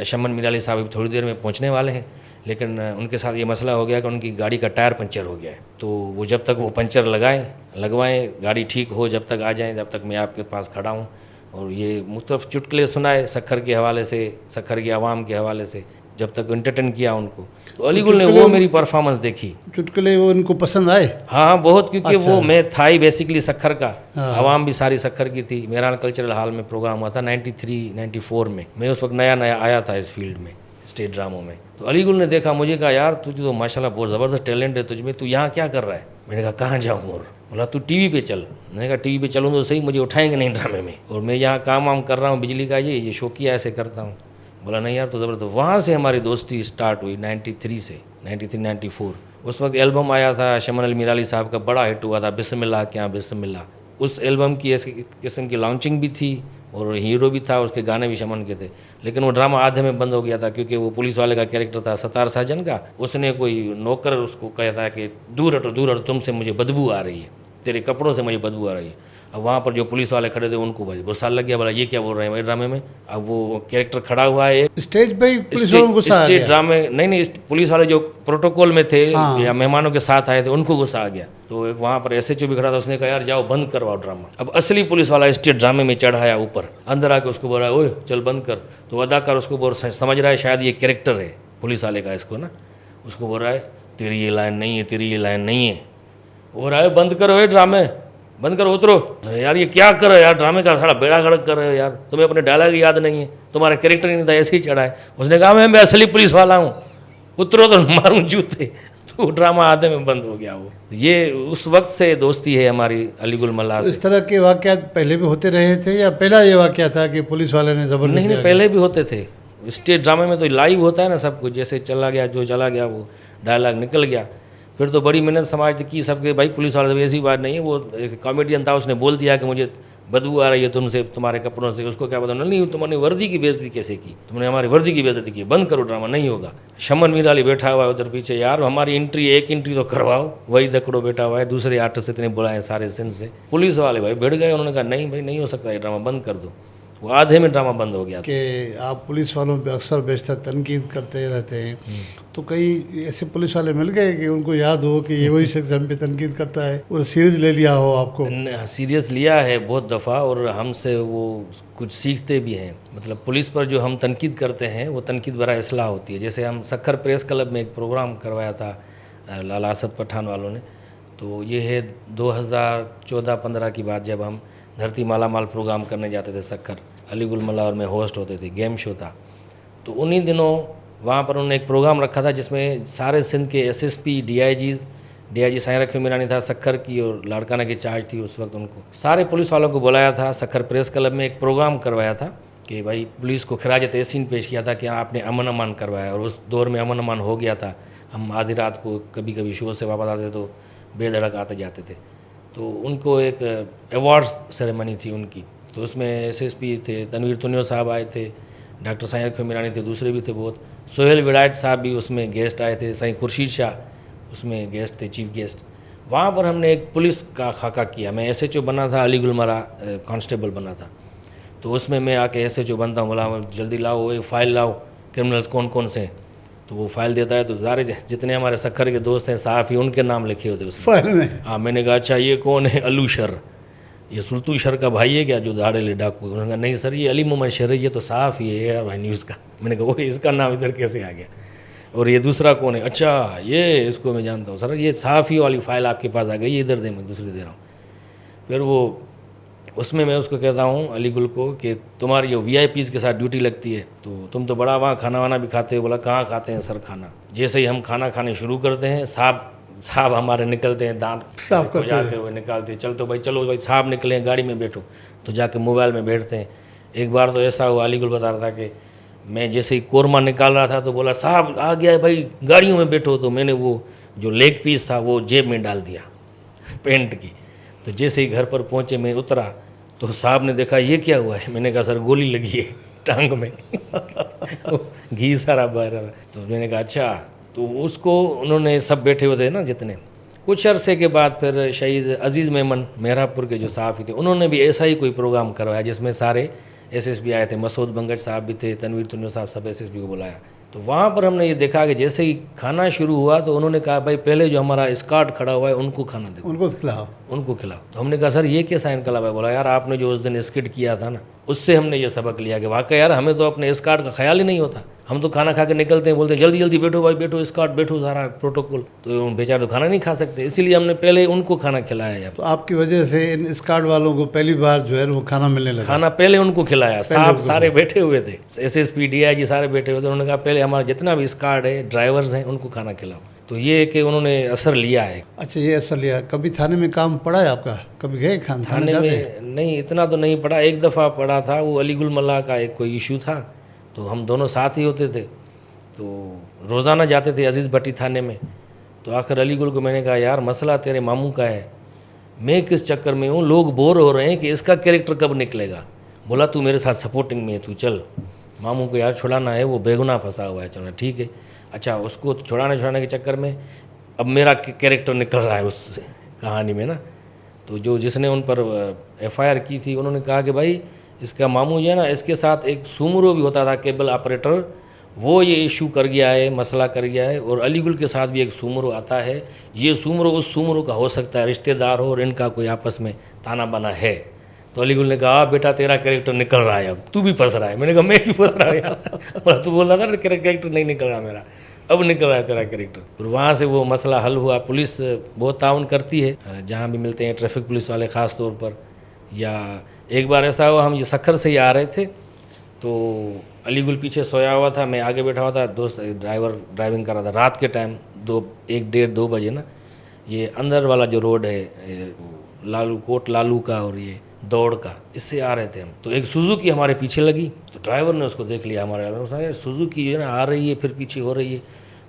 शमन मिराली साहब अभी थोड़ी देर में पहुंचने वाले हैं, लेकिन उनके साथ ये मसला हो गया कि उनकी गाड़ी का टायर पंचर हो गया है। तो वो जब तक वो पंचर लगवाएं, गाड़ी ठीक हो, जब तक आ जाएं, जब तक मैं आपके पास खड़ा हूँ। और ये मुख्तलिफ चुटकुले सुनाए सक्खर के हवाले से, सक्खर की आवाम के हवाले से, जब तक एंटरटेन किया उनको। तो अलीगुल ने वो मेरी परफॉर्मेंस देखी। चुटकुले वो उनको पसंद आए? हाँ बहुत, क्योंकि अच्छा। वो मैं था ही बेसिकली सक्खर का, आवाम भी सारी सक्खर की थी। मेहरान कल्चरल हॉल में प्रोग्राम हुआ था 93-94 में। मैं उस वक्त नया नया आया था इस फील्ड में, स्टेज ड्रामों में। तो अलीगुल ने देखा मुझे, कहा यार तुझे तो माशाल्लाह बहुत ज़बरदस्त टैलेंट है तुझमें, तू यहाँ क्या कर रहा है? मैंने कहा कहाँ जाऊँ? और बोला तू टीवी पे चल। मैंने कहा टीवी पे चलूँ तो सही, मुझे उठाएंगे नहीं ड्रामे में, और मैं यहाँ काम वाम कर रहा हूँ बिजली का, ये शौकिया ऐसे करता हूँ। बोला नहीं यार तो ज़बरदस्त। वहाँ से हमारी दोस्ती स्टार्ट हुई 93 से, 93-94। उस वक्त एल्बम आया था शमन अली मिराली साहब का, बड़ा हिट हुआ था, बिस्मिल्लाह क्या बिस्मिल्लाह। उस एल्बम की ऐसी किस्म की लॉन्चिंग भी थी और हीरो भी था, उसके गाने भी शमन के थे। लेकिन वो ड्रामा आधे में बंद हो गया था, क्योंकि वो पुलिस वाले का कैरेक्टर था सतार साजन का। उसने कोई नौकर उसको कहा था कि दूर हटो तुमसे मुझे बदबू आ रही है, तेरे कपड़ों से मुझे बदबू आ रही है। अब वहाँ पर जो पुलिस वाले खड़े थे उनको भाई गुस्सा लग गया, बोला ये क्या बोल रहे हैं भाई ड्रामे में। अब वो कैरेक्टर खड़ा हुआ है स्टेज पे ही, पुलिस वालों को गुस्सा आ स्टेज गया? ड्रामे नहीं, पुलिस वाले जो प्रोटोकॉल में थे हाँ। या मेहमानों के साथ आए थे उनको गुस्सा आ गया। तो एक वहाँ पर SHO भी खड़ा था, उसने कहा यार जाओ बंद करवाओ ड्रामा। अब असली पुलिस वाला स्टेज ड्रामे में चढ़ाया ऊपर, अंदर आके उसको बोला ओए चल बंद कर। तो अदाकार उसको बोल समझ रहा है शायद ये कैरेक्टर है पुलिस वाले का, इसको ना उसको बोल रहा है तेरी ये लाइन नहीं है, तेरी ये लाइन नहीं है। वो रहा है बंद करो ये ड्रामे, बंद करो, उतरो। अरे यार ये क्या कर रहे हो यार, ड्रामे का सारा बेड़ा गर्क कर रहे हो यार, तुम्हें अपने डायलॉग याद नहीं है, तुम्हारा कैरेक्टर ही नहीं था, ऐसे ही चढ़ा है। उसने कहा मैं असली पुलिस वाला हूँ, उतरो तो मारूं जूते। तो ड्रामा आधे में बंद हो गया। वो ये उस वक्त से दोस्ती है हमारी अलीगुल मल्ला से। इस तरह के वाक़यात पहले भी होते रहे थे या पहला ये वाक़या था कि पुलिस वाले ने ज़बरदस्ती? नहीं, पहले भी होते थे। स्टेज ड्रामे में तो लाइव होता है ना सब कुछ, जैसे चला गया जो चला गया वो डायलॉग निकल गया। फिर तो बड़ी मेहनत समाज की सबके, भाई पुलिस वाले ऐसी बात नहीं है, वो कॉमेडियन था, उसने बोल दिया कि मुझे बदबू आ रही है तुमसे, तुम्हारे कपड़ों से। उसको क्या पता नहीं तुमने वर्दी की बेइज्जती कैसे की, तुमने हमारी वर्दी की बेइज्जती की, बंद करो ड्रामा, नहीं होगा। शमन मिराली बैठा हुआ है उधर पीछे, यार हमारी एक एंट्री तो करवाओ। वही दकड़ो बैठा हुआ है, दूसरे आर्टिस्ट इतने बुलाए सारे सिंध से। पुलिस वाले भाई भिड़ गए, उन्होंने कहा नहीं भाई नहीं हो सकता ये ड्रामा, बंद कर दो। वो आधे में ड्रामा बंद हो गया कि आप पुलिस वालों पे अक्सर बेशतर तनकीद करते रहते हैं, तो कई ऐसे पुलिस वाले मिल गए कि उनको याद हो कि ये वही शख्स हम पे तनकीद करता है और सीरियस ले लिया हो आपको? सीरियस लिया है बहुत दफ़ा, और हमसे वो कुछ सीखते भी हैं। मतलब पुलिस पर जो हम तनकीद करते हैं वो तनकीद बड़ा इस्लाह होती है। जैसे हम सक्खर प्रेस क्लब में एक प्रोग्राम करवाया था लाला असद पठान वालों ने, तो ये है 2014-15 की बात, जब हम धरती माला माल प्रोग्राम करने जाते थे सक्खर, अलीगुल मल्ला और मैं होस्ट होते थे, गेम शो था। तो उन्हीं दिनों वहाँ पर उन्होंने एक प्रोग्राम रखा था जिसमें सारे सिंध के SSP DIG साईं रखी मीरानी था सक्खर की, और लाड़काना की चार्ज थी उस वक्त। उनको सारे पुलिस वालों को बुलाया था, सक्खर प्रेस क्लब में एक प्रोग्राम करवाया था कि भाई पुलिस को खराज तहसीन पेश किया था कि आपने अमन अमान करवाया, और उस दौर में अमन अमान हो गया था। हम आधी रात को कभी कभी शो से वापस आते तो बेधड़क आते जाते थे। तो उनको एक अवार्ड्स सेरेमनी थी उनकी, तो उसमें एसएसपी थे, तनवीर तुनियो साहब आए थे, डॉक्टर साईं खमीरानी थे, दूसरे भी थे बहुत, सोहेल विड़ायत साहब भी उसमें गेस्ट आए थे, साईं खुर्शीद शाह उसमें गेस्ट थे, चीफ गेस्ट। वहाँ पर हमने एक पुलिस का खाका किया। मैं एसएचओ बना था, अली गुलमरा कांस्टेबल बना था। तो उसमें मैं आके एसएचओ बनता हूँ, बोला जल्दी लाओ वो फाइल लाओ, क्रिमिनल्स कौन कौन से हैं। तो वो फाइल देता है, तो सारे जितने हमारे सक्खर के दोस्त हैं साहब ही उनके नाम लिखे होते उसमें फाइल में। हाँ, मैंने कहा अच्छा ये कौन है? अलू शर, ये सुल्तू शर का भाई है क्या जो दाड़े डाकू? उन्होंने कहा नहीं सर ये अली मोहम्मद शर है, ये तो साफ ही है यार भाई न्यूज़ का। मैंने कहा वो इसका नाम इधर कैसे आ गया? और ये दूसरा कौन है? अच्छा ये इसको मैं जानता हूँ सर, ये साफ़ी वाली फ़ाइल आपके पास आ गई, ये इधर दे, मैं दूसरी दे रहा हूँ। फिर वो उसमें मैं उसको कहता हूँ अली गुल को कि तुम्हारी जो वीआईपीज़ के साथ ड्यूटी लगती है, तो तुम तो बड़ा वहाँ खाना वाना भी खाते हो। बोला कहाँ खाते हैं सर खाना? जैसे ही हम खाना खाने शुरू करते हैं साहब हमारे निकलते हैं, दांत साफ करते जाते हुए निकालते हैं, चल तो भाई चलो भाई साहब निकले गाड़ी में बैठो, तो जाके मोबाइल में बैठते हैं। एक बार तो ऐसा हुआ, अली गुल बता रहा था कि मैं जैसे ही कोरमा निकाल रहा था तो बोला साहब आ गया है भाई गाड़ियों में बैठो, तो मैंने वो जो लेग पीस था वो जेब में डाल दिया पेंट की। तो जैसे ही घर पर पहुँचे मैं उतरा तो साहब ने देखा ये क्या हुआ है? मैंने कहा सर गोली लगी है टांग में घी सारा बह रहा था। तो मैंने कहा अच्छा। तो उसको उन्होंने सब बैठे हुए थे ना जितने, कुछ अरसे के बाद फिर शहीद अजीज़ मेमन मेहरापुर के जो साहब थे उन्होंने भी ऐसा ही कोई प्रोग्राम करवाया जिसमें सारे एसएसपी आए थे, मसूद बंगज साहब भी थे, तनवीर तुनियो साहब, सब एसएसपी को बुलाया। तो वहाँ पर हमने ये देखा कि जैसे ही खाना शुरू हुआ तो उन्होंने कहा भाई पहले जो हमारा स्कार्ट खड़ा हुआ है उनको खाना दो, उनको खिलाओ, उनको खिलाओ। तो हमने कहा सर ये कैसा इनकलाब है? बोला यार आपने जो उस दिन स्किट किया था ना, उससे हमने ये सबक लिया कि वाकई यार हमें तो अपने स्कार्ट का ख्याल ही नहीं होता। हम तो खाना खा के निकलते हैं, बोलते हैं जल्दी जल्दी बैठो भाई बैठो, स्कार्ट बैठो, सारा प्रोटोकॉल। तो बेचारे तो खाना नहीं खा सकते, इसीलिए हमने पहले उनको खाना खिलाया यार। तो आपकी वजह से इन स्कार्ड वालों को पहली बार जो है वो खाना मिलने लगा। खाना पहले उनको खिलाया, साहब सारे बैठे हुए थे, एसएसपी डीआईजी सारे बैठे हुए थे। उन्होंने कहा पहले हमारा जितना भी स्कार्ड है, ड्राइवर्स हैं, उनको खाना खिलाओ। तो ये कि उन्होंने असर लिया है। अच्छा ये असर लिया। कभी थाने में काम पड़ा है आपका? कभी गए थाने जाते हैं? में नहीं, इतना तो नहीं पड़ा। एक दफ़ा पड़ा था, वो अली गुल मल्ला का एक कोई इशू था, तो हम दोनों साथ ही होते थे, तो रोज़ाना जाते थे अजीज़ भट्टी थाने में। तो आखिर अली गुल को मैंने कहा यार मसला तेरे मामू का है, मैं किस चक्कर में हूँ, लोग बोर हो रहे हैं कि इसका कैरेक्टर कब निकलेगा। बोला तू मेरे साथ सपोर्टिंग में है, तू चल, मामू को यार छुड़ाना है, वो बेगुनाह फंसा हुआ है। चलो ठीक है। अच्छा उसको छुड़ाने के चक्कर में अब मेरा कैरेक्टर निकल रहा है उस कहानी में ना। तो जो जिसने उन पर एफआईआर की थी उन्होंने कहा कि भाई इसका मामू जो है ना, इसके साथ एक सुमरो भी होता था केबल ऑपरेटर, वो ये इशू कर गया है, मसला कर गया है, और अली गुल के साथ भी एक सुमरो आता है, ये सुमरो उस सुमरो का हो सकता है, रिश्तेदार हो और इनका कोई आपस में ताना बाना है। तो अली गुल ने कहा बेटा तेरा कैरेक्टर निकल रहा है, अब तू भी फंस रहा है। मैंने कहा मैं क्यों फंस रहा है यार? तू बोल रहा था कैरेक्टर नहीं निकल रहा मेरा, अब निकल रहा है तेरा कैरेक्टर। और वहाँ से वो मसला हल हुआ। पुलिस बहुत ताउन करती है जहाँ भी मिलते हैं, ट्रैफिक पुलिस वाले ख़ास तौर पर। या एक बार ऐसा हुआ, हम ये सक्खर से ही आ रहे थे, तो अली गुल पीछे सोया हुआ था, मैं आगे बैठा हुआ था, दोस्त ड्राइवर ड्राइविंग कर रहा था, रात के टाइम 1-1:30-2 बजे ना, ये अंदर वाला जो रोड है लालू कोट लालू का और ये दौड़ का, इससे आ रहे थे हम। तो एक सुजुकी हमारे पीछे लगी, तो ड्राइवर ने उसको देख लिया हमारे, उसने सुजुकी जो है ना आ रही है, फिर पीछे हो रही है,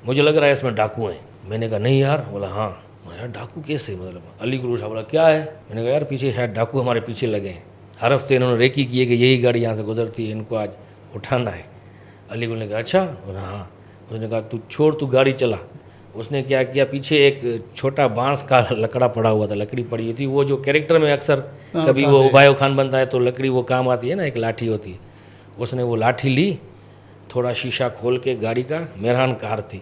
मुझे लग रहा है इसमें डाकू हैं। मैंने कहा नहीं यार। बोला हाँ। यार डाकू कैसे? मतलब अली गुल उठा, बोला क्या है? मैंने कहा यार पीछे शायद डाकू हमारे पीछे लगे हैं, हर हफ्ते इन्होंने रेकी की है कि यही गाड़ी यहाँ से गुजरती है, इनको आज उठाना है। अली गुल ने कहा अच्छा। बोला हाँ। उसने कहा तू छोड़, तू गाड़ी चला। उसने क्या किया, पीछे एक छोटा बांस का लकड़ा पड़ा हुआ था, लकड़ी पड़ी हुई थी, वो जो कैरेक्टर में अक्सर कभी वो उबायो खान बनता है तो लकड़ी वो काम आती है ना, एक लाठी होती है। उसने वो लाठी ली, थोड़ा शीशा खोल के गाड़ी का, मेहरान कार थी,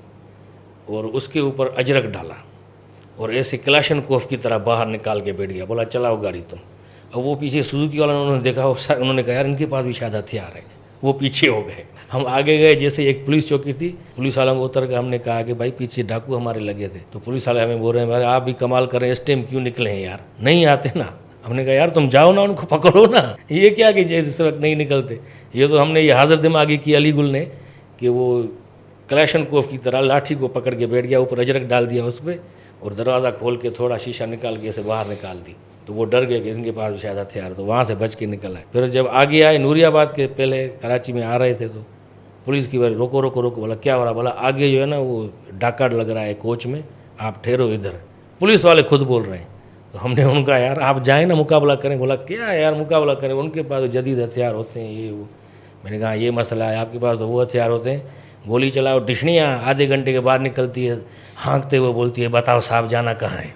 और उसके ऊपर अजरक डाला और ऐसे क्लाशनकोफ की तरह बाहर निकाल के बैठ गया। बोला चलाओ गाड़ी तुम। अब वो पीछे सुजुकी वाला उन्होंने देखा, उन्होंने कहा यार इनके पास भी शायद हथियार है, वो पीछे हो गए। हम आगे गए, जैसे एक पुलिस चौकी थी, पुलिस वालों को उतर के हमने कहा कि भाई पीछे डाकू हमारे लगे थे। तो पुलिस वाले हमें बोल रहे हैं भाई आप भी कमाल कर रहे हैं, इस टाइम क्यों निकले हैं यार, नहीं आते ना। हमने कहा यार तुम जाओ ना, उनको पकड़ो ना, ये क्या कि इस वक्त नहीं निकलते। ये तो हमने ये हाजिर दिमागी की अली गुल ने कि वो क्लैशनकोफ की तरह लाठी को पकड़ के बैठ गया, ऊपर अजरक डाल दिया उस पर, और दरवाज़ा खोल के थोड़ा शीशा निकाल के इसे बाहर निकाल दी। तो वो डर गए कि इनके पास भी शायद हथियार, तो वहाँ से बच के निकल आए। फिर जब आगे आए नूरियाबाद के, पहले कराची में आ रहे थे, तो पुलिस की बार रोको रोको रोको, बोला क्या हो रहा, बोला आगे जो है ना वो डाका लग रहा है कोच में, आप ठहरो इधर। पुलिस वाले खुद बोल रहे हैं। तो हमने उनका, यार आप जाएँ ना मुकाबला करें। बोला क्या यार मुकाबला करें, उनके पास जदीद हथियार होते हैं ये वो। मैंने कहा ये मसला है, आपके पास तो वो हथियार होते हैं, गोली चलाओ, डिशनियाँ आधे घंटे के बाद निकलती है, हाँकते हुए बोलती है बताओ साहब जाना कहाँ है।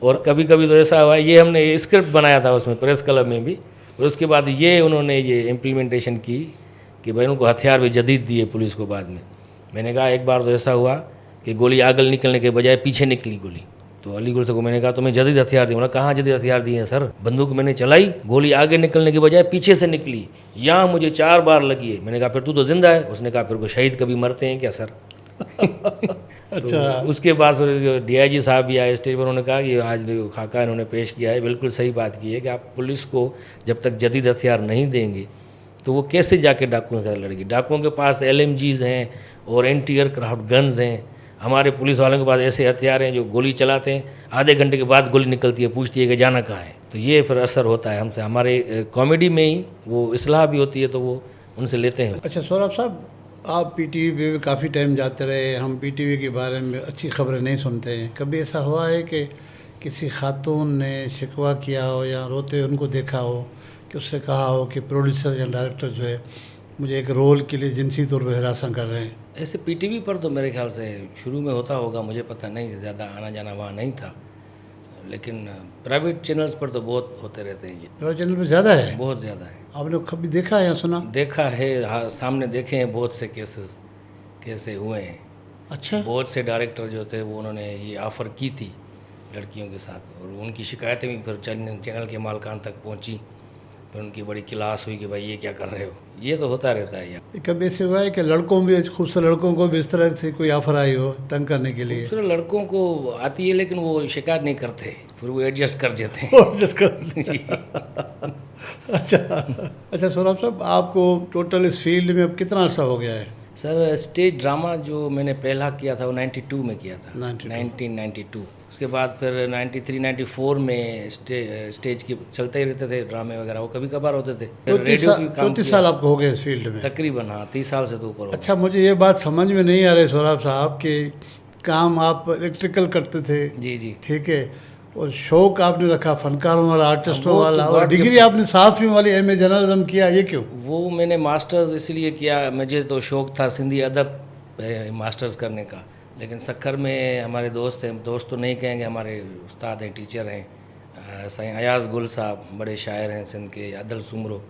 और कभी कभी तो ऐसा हुआ, ये हमने स्क्रिप्ट बनाया था उसमें प्रेस क्लब में भी, और उसके बाद ये उन्होंने ये इम्प्लीमेंटेशन की कि भाई उनको हथियार भी जदीद दिए पुलिस को बाद में। मैंने कहा एक बार तो ऐसा हुआ कि गोली आगे निकलने के बजाय पीछे निकली गोली, तो अली गुल को मैंने कहा तुम्हें जदीद हथियार दिए। बोला कहाँ जदीद हथियार दिए हैं सर, बंदूक मैंने चलाई, गोली आगे निकलने के बजाय पीछे से निकली, यहाँ मुझे 4 बार लगी है। मैंने कहा फिर तू तो जिंदा है। उसने कहा फिर वो शहीद कभी मरते हैं क्या सर। अच्छा। तो उसके बाद फिर जो डीआईजी साहब भी आए स्टेज पर, उन्होंने कहा कि आज जो खाका इन्होंने पेश किया है बिल्कुल सही बात की है कि आप पुलिस को जब तक जदीद हथियार नहीं देंगे तो वो कैसे जाके डाकुओं के साथ लड़ेगी। डाकुओं के पास LMGs हैं और एंटी एयरक्राफ्ट गन्स हैं, हमारे पुलिस वालों के पास ऐसे हथियार हैं जो गोली चलाते हैं, आधे घंटे के बाद गोली निकलती है, पूछती है कि जाना कहाँ है। तो ये फिर असर होता है हमसे, हमारे कॉमेडी में ही वो इस्लाह भी होती है, तो वो उनसे लेते हैं। अच्छा सोहराब साहब, आप PTV पे भी काफ़ी टाइम जाते रहे, हम PTV के बारे में अच्छी खबरें नहीं सुनते हैं। कभी ऐसा हुआ है कि किसी खातून ने शिकवा किया हो या रोते उनको देखा हो कि उससे कहा हो कि प्रोड्यूसर या डायरेक्टर जो है मुझे एक रोल के लिए जिनसी तौर पर हरासा कर रहे हैं? ऐसे PTV पर तो मेरे ख्याल से शुरू में होता होगा, मुझे पता नहीं, ज़्यादा आना जाना वहाँ नहीं था, लेकिन प्राइवेट चैनल्स पर तो बहुत होते रहते हैं। ये प्राइवेट चैनल पर ज़्यादा है? बहुत ज़्यादा है। आपने कभी देखा है या सुना? देखा है, हाँ, सामने देखे हैं बहुत से केसेस कैसे हुए हैं। अच्छा। बहुत से डायरेक्टर जो थे वो उन्होंने ये ऑफ़र की थी लड़कियों के साथ, और उनकी शिकायतें भी फिर चैनल के मालकान तक पहुंची, फिर उनकी बड़ी क्लास हुई कि भाई ये क्या कर रहे हो। ये तो होता रहता है यार। कभी ऐसे हुआ है कि लड़कों भी, खूबसूरत लड़कों को भी इस तरह से कोई ऑफर आई हो तंग करने के लिए? फिर लड़कों को आती है लेकिन वो शिकायत नहीं करते, फिर वो एडजस्ट कर देते हैं। अच्छा सोहराब साहब, आपको टोटल इस फील्ड में अब कितना अर्सा हो गया है? सर स्टेज ड्रामा जो मैंने पहला किया था वो 92 में किया था, 1992। उसके बाद फिर 93-94 में स्टेज की चलते ही रहते थे ड्रामे वगैरह, वो कभी कभार होते थे। रेडियो भी काम 34 साल आपको हो गए इस फील्ड में तकरीबन? हाँ, 30 साल से तो ऊपर हो। अच्छा, मुझे ये बात समझ में नहीं आ रही सोहराब साहब कि काम आप इलेक्ट्रिकल करते थे, जी जी, ठीक है, और शौक आपने रखा फनकारों वाला, आर्टिस्टों वो वाला, तो और डिग्री आपने सहाफ़ियों वाली MA जर्नलिज्म किया, ये क्यों? वो मैंने मास्टर्स इसलिए किया, मुझे तो शौक़ था सिंधी अदब मास्टर्स करने का, लेकिन सक्खर में हमारे दोस्त हैं, दोस्त तो नहीं कहेंगे, हमारे उस्ताद हैं, टीचर हैं, साईं अयाज़ गुल साहब बड़े शायर हैं सिंध के, अदल सुमरो,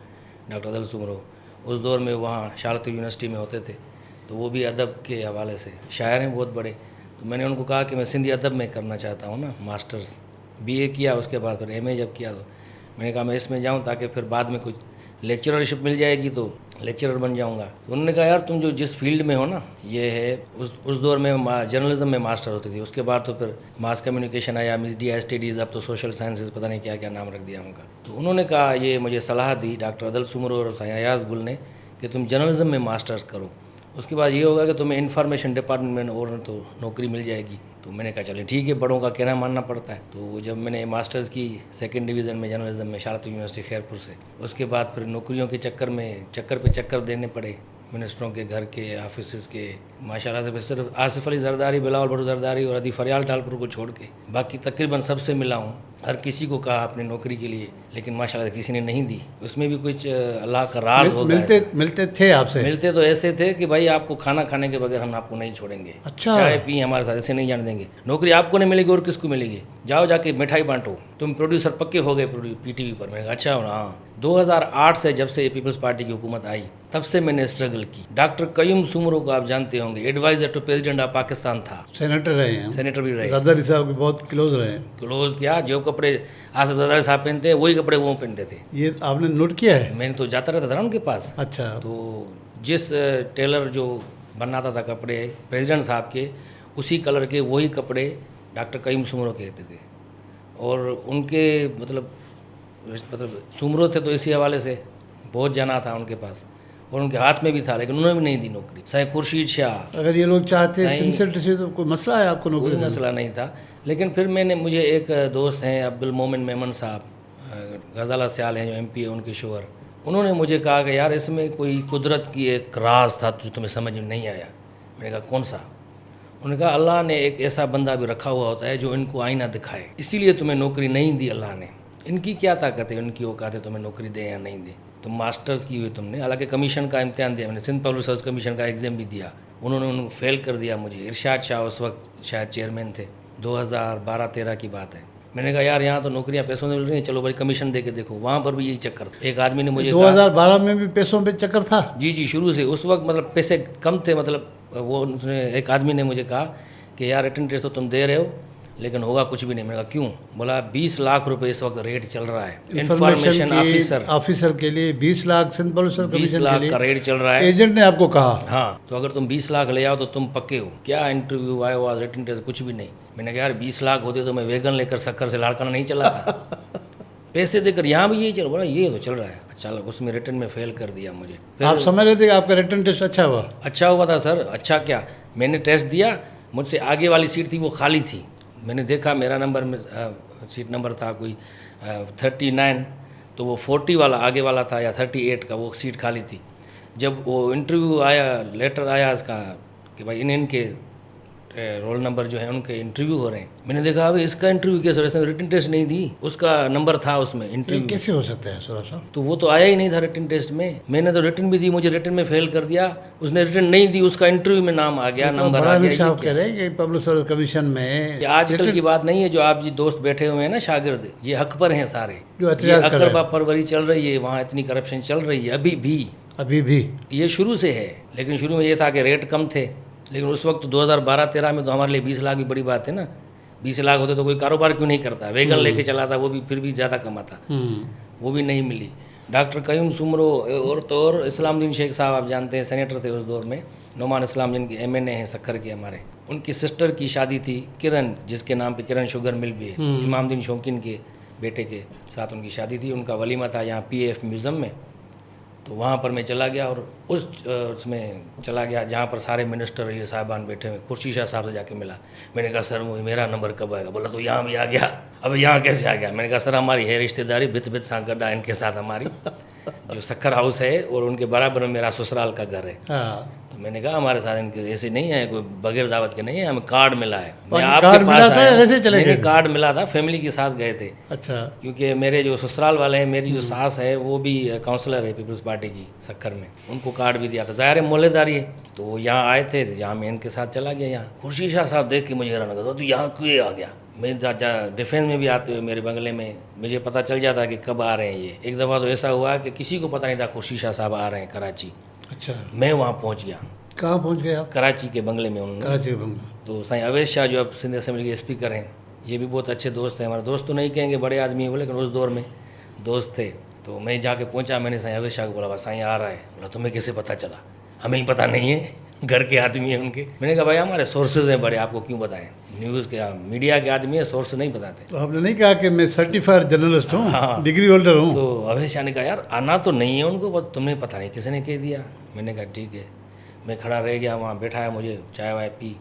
डॉक्टर अदल सुमरो, उस दौर में वहाँ शारत यूनिवर्सिटी में होते थे, तो वो भी अदब के हवाले से शायर हैं बहुत बड़े। तो मैंने उनको कहा कि मैं सिंधी अदब में करना चाहता हूँ ना मास्टर्स, BA किया, उसके बाद फिर MA जब किया तो मैंने कहा मैं इसमें जाऊँ ताकि फिर बाद में कुछ लेक्चररशिप मिल जाएगी तो लेक्चरर बन जाऊँगा। तो उन्होंने कहा यार तुम जो जिस फील्ड में हो ना, ये है उस दौर में जर्नलिज्म में मास्टर होती थी, उसके बाद तो फिर मास कम्युनिकेशन आया, मीडिया स्टडीज़, अब तो सोशल साइंसेज, पता नहीं क्या क्या नाम रख दिया उनका। तो उन्होंने कहा, ये मुझे सलाह दी डॉक्टर अदल सुमरो और साईं अयाज़ गुल ने, कि तुम जर्नलिज्म में मास्टर्स करो, उसके बाद ये होगा कि तुम्हें इन्फॉर्मेशन डिपार्टमेंट में और तो नौकरी मिल जाएगी। तो मैंने कहा चलिए ठीक है, बड़ों का कहना मानना पड़ता है। तो जब मैंने मास्टर्स की 2nd डिवीज़न में जर्नलिज्म में शारत यूनिवर्सिटी खैरपुर से, उसके बाद फिर नौकरियों के चक्कर में चक्कर पे चक्कर देने पड़े, मिनिस्टरों के घर के, ऑफिस के, माशाल्लाह से सिर्फ आसिफ अली जरदारी, बिलावल भुट्टो जरदारी और अदी फरियाल टालपुर को छोड़ के बाकी तकरीबन सबसे मिला हूँ। हर किसी को कहा अपनी नौकरी के लिए, लेकिन माशाल्लाह किसी ने नहीं दी। उसमें भी कुछ अल्लाह का राज होगा। मिलते थे आपसे? मिलते तो ऐसे थे कि भाई आपको खाना खाने के बगैर हम आपको नहीं छोड़ेंगे। अच्छा। चाय पी हमारे साथ, ऐसे नहीं जाने देंगे। नौकरी आपको नहीं मिलेगी और किसको मिलेगी? जाओ जाके मिठाई बांटो, तुम प्रोड्यूसर पक्के हो गए PTV पर। मैंने कहा अच्छा हो ना। हाँ, 2008 से जब से पीपल्स पार्टी की हुकूमत आई तब से मैंने स्ट्रगल की। डॉक्टर कयूम सुमरो को आप जानते होंगे, advisor to president of Pakistan था, सेनेटर रहे हैं, सेनेटर भी रहे, जरदारी साहब के बहुत क्लोज रहे हैं। क्लोज क्या, जो कपड़े आसिफ जरदारी साहब पहनते हैं वही कपड़े वो पहनते थे। ये आपने नोट किया है? मैंने तो जाता रहता था ना उनके पास। अच्छा। तो जिस टेलर जो बनाता था कपड़े प्रेसिडेंट साहब के, उसी कलर के वही कपड़े डॉक्टर कयूम सुमरो कहते थे। और उनके मतलब सुमरो थे तो इसी हवाले से बहुत जाना था उनके पास, और उनके हाथ में भी था, लेकिन उन्होंने भी नहीं दी नौकरी। साईं खुर्शीद शाह, अगर ये लोग चाहते सिंसियरिटी से तो कोई मसला है आपको नौकरी? कोई मसला नहीं था, लेकिन फिर मुझे एक दोस्त हैं अब्दुल मोमिन मेमन साहब, गज़ाला सयाल हैं जो MP है उनके शोहर, उन्होंने मुझे कहा कि यार इसमें कोई कुदरत की एक राज था जो तुम्हें समझ में नहीं आया। मैंने कहा कौन सा? उन्होंने कहा अल्लाह ने एक ऐसा बंदा भी रखा हुआ होता है जो इनको आईना दिखाए, इसीलिए तुम्हें नौकरी नहीं दी अल्लाह ने। इनकी क्या ताकत है, उनकी औकात है तुम्हें नौकरी दे या नहीं दे। तुम मास्टर्स की हुई तुमने, हालांकि कमीशन का इम्तिहान दिया मैंने, सिंध पब्लिक सर्विस कमीशन का एग्ज़ाम भी दिया, उन्होंने उनको फेल कर दिया मुझे। इरशाद शाह उस वक्त शायद चेयरमैन थे, 2012-13 की बात है। मैंने कहा यार यहाँ तो नौकरियाँ पैसों से मिल रही हैं, चलो भाई कमीशन दे के देखो। वहाँ पर भी यही चक्कर था। एक आदमी ने मुझे 2012 में भी पैसों पे चक्कर था? जी शुरू से। उस वक्त मतलब पैसे कम थे, मतलब वो उसने एक आदमी ने मुझे कहा कि यार रिटन टेस्ट तो तुम दे रहे हो लेकिन होगा कुछ भी नहीं। मैंने कहा क्यों? बोला 20 लाख रुपए इस वक्त रेट चल रहा है इंफॉर्मेशन ऑफिसर के लिए 20 लाख, सिंध पुलिस 20 लाख का रेट चल रहा है। एजेंट ने आपको कहा? हाँ, तो अगर तुम 20 लाख ले आओ तो तुम पक्के हो। क्या इंटरव्यू आया हुआ, रिटन टेस्ट कुछ भी नहीं। मैंने कहा यार 20 लाख होते तो मैं वैगन लेकर सक्कर से लाड़काना नहीं चला था। पैसे देकर यहाँ भी यही चल, बोला ये तो चल रहा है। अच्छा, उसमें रिटर्न में फेल कर दिया मुझे। आप समझ रहे थे कि आपका रिटन टेस्ट अच्छा हुआ? अच्छा हुआ था सर। अच्छा क्या, मैंने टेस्ट दिया, मुझसे आगे वाली सीट थी वो खाली थी। मैंने देखा मेरा नंबर में सीट नंबर था कोई 39, तो वो 40 वाला आगे वाला था या 38 का, वो सीट खाली थी। जब वो इंटरव्यू आया, लेटर आया इसका कि भाई इनके रोल नंबर जो है उनके इंटरव्यू हो रहे हैं, मैंने देखा अभी इसका इंटरव्यू कैसे, इसने रिटन टेस्ट नहीं दी, उसका नंबर था उसमें इंटरव्यू। कैसे हो सकता है सौरभ साहब? तो वो तो आया ही नहीं था रिटन टेस्ट में। मैंने तो रिटन भी दी, मुझे रिटन में फेल कर दिया। उसने रिटन नहीं दी, उसका इंटरव्यू में नाम आ गया, नंबर आ गया। आप कह रहे हैं कि पब्लिक सर्विस कमीशन में आजकल की बात नहीं है। जो आप जी दोस्त बैठे हुए हैं ना शागिर्द, ये हक पर हैं सारे। अकरबा फरवरी चल रही है, वहाँ इतनी करप्शन चल रही है अभी भी। ये शुरू से है, लेकिन शुरू में ये था कि रेट कम थे, लेकिन उस वक्त 2012-13 में तो हमारे लिए 20 लाख भी बड़ी बात है ना। 20 लाख होते तो कोई कारोबार क्यों नहीं करता, वैगन लेके चला था, वो भी फिर भी ज़्यादा कमाता, वो भी नहीं मिली। डॉक्टर कयूम सुमरो और तो और इस्लामुद्दीन शेख साहब आप जानते हैं, सेनेटर थे उस दौर में, नोमान इस्लाम जिनके MNA हैं सक्खर के हमारे, उनकी सिस्टर की शादी थी किरण, जिसके नाम पे किरण शुगर मिल भी है, इमामुद्दीन शौकीन के बेटे के साथ उनकी शादी थी। उनका वलीमा था यहाँ PAF म्यूज़ियम में। तो वहाँ पर मैं चला गया और उसमें चला गया जहाँ पर सारे मिनिस्टर ये साहबान बैठे हुए। खुर्शीद शाह साहब से जाके मिला। मैंने कहा सर मेरा नंबर कब आएगा? बोला तो यहाँ भी आ गया। अब यहाँ कैसे आ गया? मैंने कहा सर हमारी है रिश्तेदारी, बित सांगड्डा इनके साथ हमारी जो सक्खर हाउस है और उनके बराबर में मेरा ससुराल का घर है। तो मैंने कहा हमारे साथ इनके ऐसे नहीं है, कोई बगैर दावत के नहीं है, हमें कार्ड मिला है। मैं आपके पास आया, कार्ड मिला था, फैमिली के साथ गए थे। अच्छा, क्योंकि मेरे जो ससुराल वाले हैं, मेरी जो सास है वो भी काउंसलर है पीपल्स पार्टी की सक्खर में, उनको कार्ड भी दिया था। ज़ाहिर है मोहल्लेदारी है, तो वो यहाँ आए थे, जहाँ मैं इनके साथ चला गया। यहाँ खुर्शीद शाह साहब देख के मुझे हैरान लगा, तो यहाँ क्यों आ गया? मैं डिफेंस में भी आते हुए मेरे बंगले में मुझे पता चल जाता कि कब आ रहे हैं ये। एक दफ़ा तो ऐसा हुआ कि किसी को पता नहीं था खुर्शीद शाह साहब आ रहे हैं कराची। अच्छा, मैं वहाँ पहुँच गया। कहाँ पहुँच गए आप? कराची के बंगले में उन्होंने। कराची के बंगले। तो साईं अवैध शाह जो अब सिंध असेंबली के स्पीकर हैं, ये भी बहुत अच्छे दोस्त हैं हमारे। दोस्त तो नहीं कहेंगे, बड़े आदमी हैं वो, लेकिन उस दौर में दोस्त थे। तो मैं जाके पहुंचा, मैंने साईं अवैध शाह को बोला साईं आ रहा है। बोला तुम्हें कैसे पता चला? हमें ही पता नहीं है, घर के आदमी हैं उनके। मैंने कहा भाई हमारे सोर्सेज हैं बड़े, आपको क्यों बताएं? न्यूज़ के मीडिया के आदमी है, सोर्स नहीं बताते। तो आपने नहीं कहा कि मैं सर्टिफाइड जर्नलिस्ट हूँ, हाँ, डिग्री होल्डर हूँ? तो अवैध शाह ने कहा यार आना तो नहीं है उनको, बस तुम्हें पता नहीं किसी ने कह दिया। मैंने कहा ठीक है। मैं खड़ा रह गया वहाँ, बैठा है, मुझे चाय वाय पी।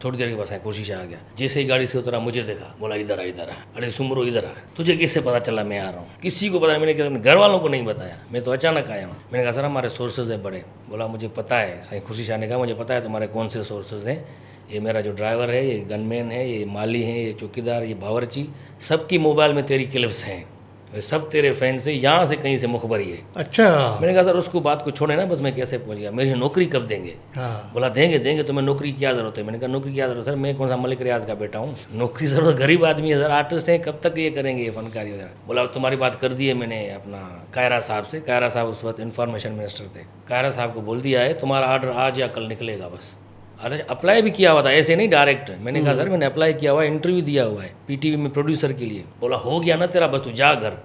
थोड़ी देर के बाद खुर्शीद शाह आ गया। जैसे ही गाड़ी से उतरा मुझे देखा, बोला इधर आ। अरे सुमरो इधर आ, तुझे किससे पता चला मैं आ रहा हूँ? किसी को पता नहीं। मैंने कहा घर वालों को नहीं बताया, मैं तो अचानक आया हूँ। मैंने कहा सर हमारे सोर्सेज है बड़े। बोला मुझे पता है। साईं खुर्शीद शाह ने कहा मुझे पता है तुम्हारे कौन से सोर्सेज हैं। ये मेरा जो ड्राइवर है, ये गनमैन है, ये माली है, ये चौकीदार, ये बावर्ची, सबकी मोबाइल में तेरी क्लिप्स हैं, सब तेरे फैन से, यहाँ से कहीं से मुखबरी है। अच्छा। मैंने कहा सर उसको बात को छोड़े ना, बस मैं कैसे पहुँच गया? मेरी नौकरी कब देंगे? हाँ। बोला देंगे तुम्हें नौकरी की क्या ज़रूरत है? मैंने कहा नौकरी की क्या ज़रूरत? सर मैं कौन सा मलिक रियाज का बेटा हूँ, नौकरी ज़रूरत गरीब आदमी है सर, आर्टिस्ट हैं, कब तक ये करेंगे ये फनकारी वगैरह? बोला तुम्हारी बात कर दी है मैंने अपना कायरा साहब से। कायरा साहब उस वक्त इन्फॉर्मेशन मिनिस्टर थे। कायरा साहब को बोल दिया है तुम्हारा ऑर्डर आज या कल निकलेगा बस। अरे अप्लाई भी किया हुआ था, ऐसे नहीं डायरेक्ट। मैंने कहा सर मैंने अप्लाई किया हुआ है, इंटरव्यू दिया हुआ है PTV में प्रोड्यूसर के लिए। बोला हो गया ना तेरा, बस तू जा घर।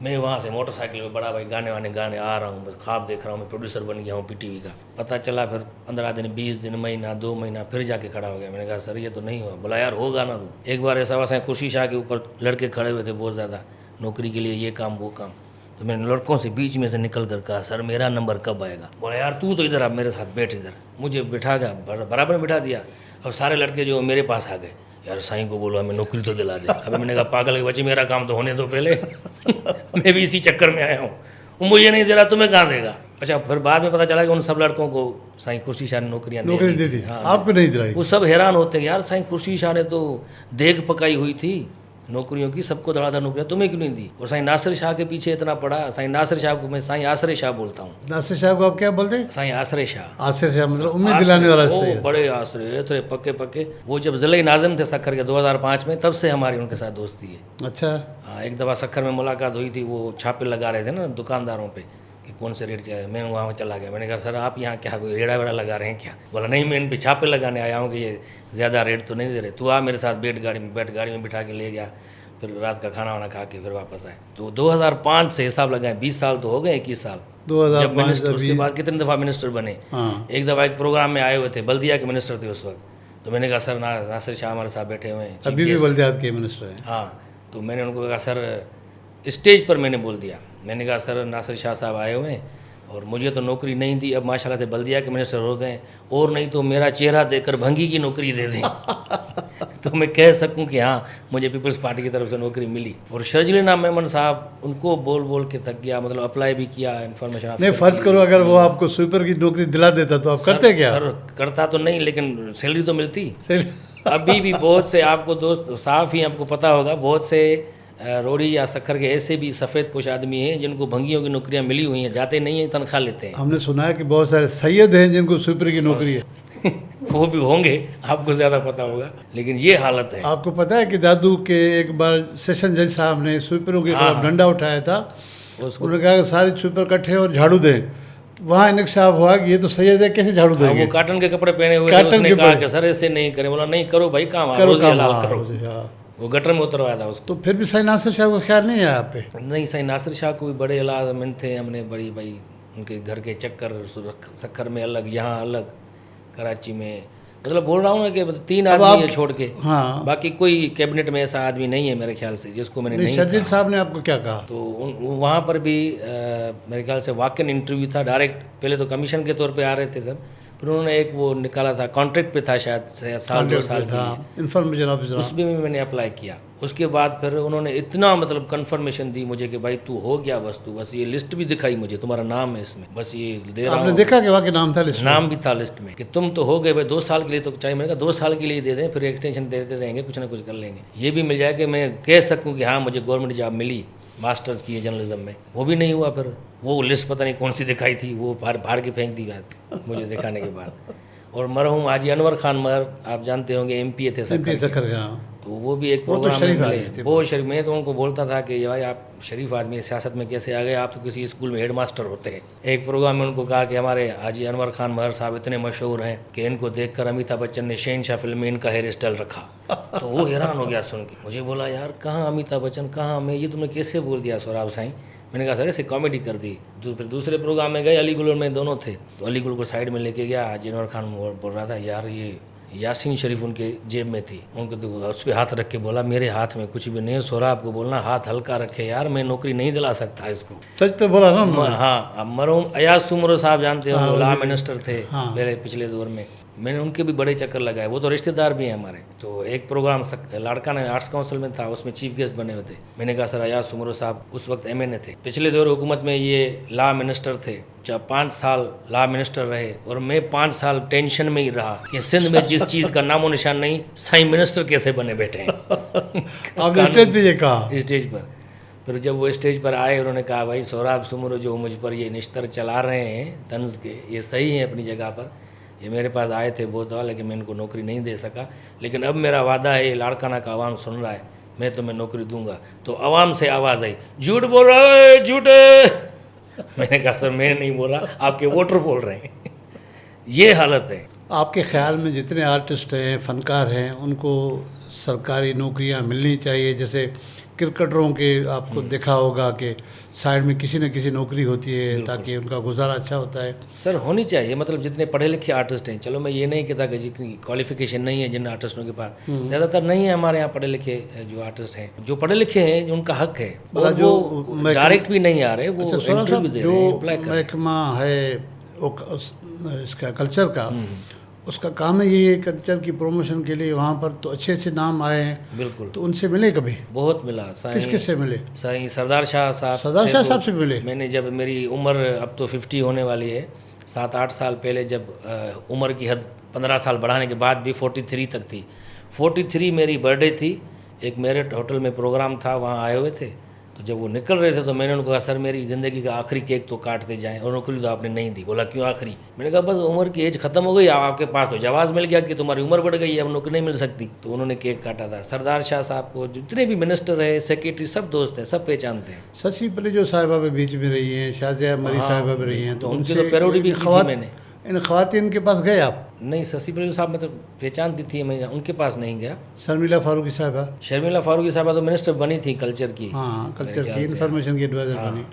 मैं वहाँ से मोटरसाइकिल में बड़ा भाई गाने आ रहा हूँ, बस ख्वाब देख रहा हूँ, मैं प्रोड्यूसर बन गया हूँ PTV का। पता चला फिर 15 दिन 20 दिन महीना 2 महीना फिर जाके खड़ा हो गया। मैंने कहा सर ये तो नहीं हुआ। बोला यार होगा ना तू। एक बार ऐसा हुआ खुर्शीद शाह के ऊपर लड़के खड़े हुए थे बहुत ज़्यादा नौकरी के लिए, ये काम वो काम। तो मैंने लड़कों से बीच में से निकल कर कहा सर मेरा नंबर कब आएगा? बोला यार तू तो इधर आ, मेरे साथ बैठ इधर। मुझे बिठा गया, बराबर में बिठा दिया। अब सारे लड़के जो मेरे पास आ गए, यार साईं को बोलो हमें नौकरी तो दिला दे। अभी मैंने कहा पागल के बच्चे, मेरा काम तो होने दो पहले मैं भी इसी चक्कर में आया हूँ, वो मुझे नहीं दे रहा, तुम्हें कहाँ देगा। अच्छा, फिर बाद में पता चला कि उन सब लड़कों को साईं खुर्शीद शाह ने नौकरी दे दी, आपको नहीं दिलाई। वो सब हैरान होते हैं, यार साईं खुर्शीद शाह ने तो देग पकाई हुई थी नौकरियों की, सबको धड़ाधड़ नौकरियाँ, तुम्हें क्यों नहीं दी। और साईं नासिर शाह के पीछे इतना पड़ा। साईं नासिर शाह को मैं साईं आसरे शाह बोलता हूँ। नासिर शाह को आप क्या बोलते हैं? साईं आसरे शाह। आसरे शाह मतलब उम्मीद दिलाने वाला। वो बड़े आसरे थे, पक्के पक्के। वो जब ज़िले नाज़िम थे सक्खर के 2005 में, तब से हमारी उनके साथ दोस्ती है। अच्छा। हाँ, एक दफ़ा सक्खर में मुलाकात हुई थी, वो छापे लगा रहे थे ना दुकानदारों पे कि कौन से रेट चाहिए। मैं वहाँ चला गया, मैंने कहा सर आप यहाँ क्या कोई रेड़ा वेड़ा लगा रहे हैं क्या? बोला नहीं, मैं इन पे छापे लगाने आया हूँ कि ये ज़्यादा रेट तो नहीं दे रहे, तू आ मेरे साथ, बैठ गाड़ी में बिठा के ले गया। फिर रात का खाना वाना खा के फिर वापस आए। तो 2005 से हिसाब लगाए 20 साल तो हो गए, 21 साल 2005 जब मिनिस्टर, उसके बाद कितने दफ़ा मिनिस्टर बने। हाँ। एक दफ़ा एक प्रोग्राम में आए हुए थे, बल्दिया के मिनिस्टर थे उस वक्त। तो मैंने कहा सर नासिर शाह हमारे साथ बैठे हुए हैं, अभी भी बल्दियात के मिनिस्टर हैं। हाँ, तो मैंने उनको कहा सर, स्टेज पर मैंने बोल दिया, मैंने कहा सर नासिर शाह साहब आए हुए हैं और मुझे तो नौकरी नहीं दी, अब माशाल्लाह से बल्दिया के मिनिस्टर हो गए, और नहीं तो मेरा चेहरा देखकर भंगी की नौकरी दे दें तो मैं कह सकूं कि हाँ मुझे पीपल्स पार्टी की तरफ से नौकरी मिली। और शर्जिल नाम मेमन साहब, उनको बोल बोल के थक गया, मतलब अप्लाई भी किया इन्फॉर्मेशन। नहीं, फर्ज करो अगर वो आपको स्वीपर की नौकरी दिला देता तो आप करते क्या? सर करता तो नहीं, लेकिन सैलरी तो मिलती। अभी भी बहुत से आपको दोस्त साफ ही आपको पता होगा, बहुत से रोड़ी या सक्खर के ऐसे भी सफ़ेद पोश आदमी हैं जिनको भंगियों की नौकरियां मिली हुई हैं, जाते नहीं हैं, तनख्वाह लेते हैं। हमने सुना है कि बहुत सारे सैयद हैं जिनको स्वीपर की नौकरी है वो भी होंगे, आपको ज़्यादा पता होगा, लेकिन ये हालत है। आपको पता है कि दादू के एक बार सेशन जज साहब ने स्वीपरों के खिलाफ डंडा उठाया था, उन्होंने कहा कि सारे स्वीपर इकट्ठे और झाड़ू दें। वहाँ इंकशाफ हुआ कि ये तो सैयद है, कैसे झाड़ू देंगे? वो कॉटन के कपड़े पहने हुए थे, उसने कहा कि सर ऐसे नहीं करें। बोला नहीं करो भाई, काम रोज़ी हलाल करो। वो गटर में उतरवाया था उसको। तो फिर भी साईं नासिर शाह को ख्याल नहीं है आप पे? नहीं, साईं नासिर शाह को भी बड़े इलाजमंद थे, हमने बड़ी भाई उनके घर के चक्कर, सक्खर में अलग, यहाँ अलग, कराची में, मतलब बोल रहा हूँ ना कि 3 आदमी है छोड़ के। हाँ। बाकी कोई कैबिनेट में ऐसा आदमी नहीं है मेरे ख्याल से जिसको मैंने नहीं शर्जिल साहब ने आपको क्या कहा? तो वहाँ पर भी मेरे ख्याल से वाकई इंटरव्यू था डायरेक्ट। पहले तो कमीशन के तौर पे आ रहे थे सब, फिर उन्होंने एक वो निकाला था, कॉन्ट्रैक्ट पे था शायद साल 2 साल की, इन्फॉर्मेशन ऑफिसर, उसमें भी मैंने अप्लाई किया। उसके बाद फिर उन्होंने इतना मतलब कंफर्मेशन दी मुझे कि भाई तू हो गया, बस ये लिस्ट भी दिखाई मुझे, तुम्हारा नाम है इसमें, बस ये दे रहा हूँ। आपने देखा कि वाकई नाम था लिस्ट में? नाम भी था लिस्ट में कि तुम तो हो गए भाई 2 साल के लिए, तो चाहिए। मैंने कहा 2 साल के लिए दे दें, फिर एक्सटेंशन देते रहेंगे, कुछ ना कुछ कर लेंगे, ये भी मिल जाए कि मैं कह सकूँ कि हाँ मुझे गवर्नमेंट जॉब मिली, मास्टर्स की है जर्नलिज्म में। वो भी नहीं हुआ। फिर वो लिस्ट पता नहीं कौन सी दिखाई थी, वो फाड़ के फेंक दी बात मुझे दिखाने के बाद। और मरहूम हाजी अनवर खान महर, आप जानते होंगे, MP थे सक्खर, तो वो भी एक प्रोग्राम में मिले, बहुत शरीफ। मैं तो उनको बोलता था कि भाई आप शरीफ आदमी, सियासत में कैसे आ गए, आप तो किसी स्कूल में हेडमास्टर होते हैं। एक प्रोग्राम में उनको कहा कि हमारे हाजी अनवर खान महर साहब इतने मशहूर हैं कि इनको देखकर अमिताभ बच्चन ने शहनशाह फिल्म में इनका हेयर स्टाइल रखा। तो वो हैरान हो गया सुन के, मुझे बोला यार कहाँ अमिताभ बच्चन, कहाँ मैं, ये तुमने कैसे बोल दिया सोराब साईं? मैंने कहा सर ऐसे कॉमेडी कर दी। फिर दूसरे प्रोग्राम में गए, अलीगढ़ में दोनों थे, तो अलीगढ़ को साइड में लेके गया, हाजी अनवर खान बोल रहा था यार ये यासीन शरीफ उनके जेब में थी, उनको तो उस पर हाथ रख के बोला मेरे हाथ में कुछ भी नहीं। सोराब को बोलना हाथ हल्का रखे यार, मैं नौकरी नहीं दिला सकता इसको। सच तो बोला ना। हाँ, मरहूम अयाज सुमरो साहब जानते हो, लॉ मिनिस्टर थे पहले पिछले दौर में, मैंने उनके भी बड़े चक्कर लगाए, वो तो रिश्तेदार भी हैं हमारे। तो एक प्रोग्राम लाड़काना आर्ट्स काउंसिल में था, उसमें चीफ गेस्ट बने हुए थे। मैंने कहा सर अयाज सुमरो साहब उस वक्त MNA थे, पिछले दौर हुकूमत में ये लॉ मिनिस्टर थे, 5 साल लॉ मिनिस्टर रहे, और मैं 5 साल टेंशन में ही रहा कि सिंध में जिस चीज़ का नामो निशान नहीं, साईं मिनिस्टर कैसे बने बैठे हैं आपने स्टेज पे ये कहा? स्टेज पर। फिर जब वो स्टेज पर आए, उन्होंने कहा भाई सोराब सुमरो जो मुझ पर ये निश्तर चला रहे हैं तंज के, ये सही है अपनी जगह पर, ये मेरे पास आए थे बहुत दफ़ा, लेकिन मैं इनको नौकरी नहीं दे सका, लेकिन अब मेरा वादा है, ये लाड़काना का आवाम सुन रहा है, मैं तुम्हें नौकरी दूंगा। तो आवाम से आवाज़ आई, झूठ बोल रहा है, झूठ है। मैंने कहा सर मैं नहीं बोल रहा, आपके वोटर बोल रहे हैं ये हालत है। आपके ख्याल में जितने आर्टिस्ट हैं, फनकार हैं, उनको सरकारी नौकरियां मिलनी चाहिए? जैसे क्रिकेटरों के आपको देखा होगा कि साइड में किसी न किसी नौकरी होती है ताकि उनका गुजारा अच्छा होता है। सर होनी चाहिए, मतलब जितने पढ़े लिखे आर्टिस्ट हैं, चलो मैं ये नहीं कहता कि जितनी क्वालिफिकेशन नहीं है जिन आर्टिस्टों के पास, ज़्यादातर नहीं है हमारे यहाँ पढ़े लिखे जो आर्टिस्ट हैं, जो पढ़े लिखे हैं उनका हक है, और जो डायरेक्ट भी नहीं आ रहे, वो इंटरव्यू दे रहे हैं, अप्लाई कर रहे हैं। महकमा है इसका कल्चर का, उसका काम है ये कल्चर की प्रमोशन के लिए, वहाँ पर तो अच्छे अच्छे नाम आए हैं। बिल्कुल, तो उनसे मिले कभी? बहुत मिला किस किस से मिले? साईं सरदार शाह साहब सरदार शाह तो साहब से मिले? मैंने, जब मेरी उम्र अब तो 50 होने वाली है, 7-8 साल पहले जब उम्र की हद 15 साल बढ़ाने के बाद भी 43 तक थी, 43 मेरी बर्थडे थी, एक मेरिट होटल में प्रोग्राम था, वहाँ आए हुए थे। तो जब वो निकल रहे थे तो मैंने उनको कहा, सर मेरी ज़िंदगी का आखिरी केक तो काटते जाएं, और नौकरी तो आपने नहीं दी। बोला क्यों आखिरी? मैंने कहा बस उम्र की एज ख़त्म हो गई, आपके पास तो जवाब मिल गया कि तुम्हारी उम्र बढ़ गई है, अब नौकरी नहीं मिल सकती। तो उन्होंने केक काटा था। सरदार शाह साहब को जितने भी मिनिस्टर है, सेक्रेटरी, सब दोस्त हैं, सब पहचानते हैं। शशि पहले जो साहिबा में बीच में रही हैं, शाहजहा मरी साहिबा में रही हैं, तो उनकी तो पैरोडी भी की थी मैंने। इन ख़वातीन के पास गए आप? नहीं, शशि पहलू साहब मतलब पहचानती थी, मैं उनके पास नहीं गया। शर्मिला फारूकी साहिबा? शर्मिला फारूकी साहबा तो मिनिस्टर बनी थी कल्चर की। हाँ, कल्चर की, इंफॉर्मेशन की एडवाइज़र बनी।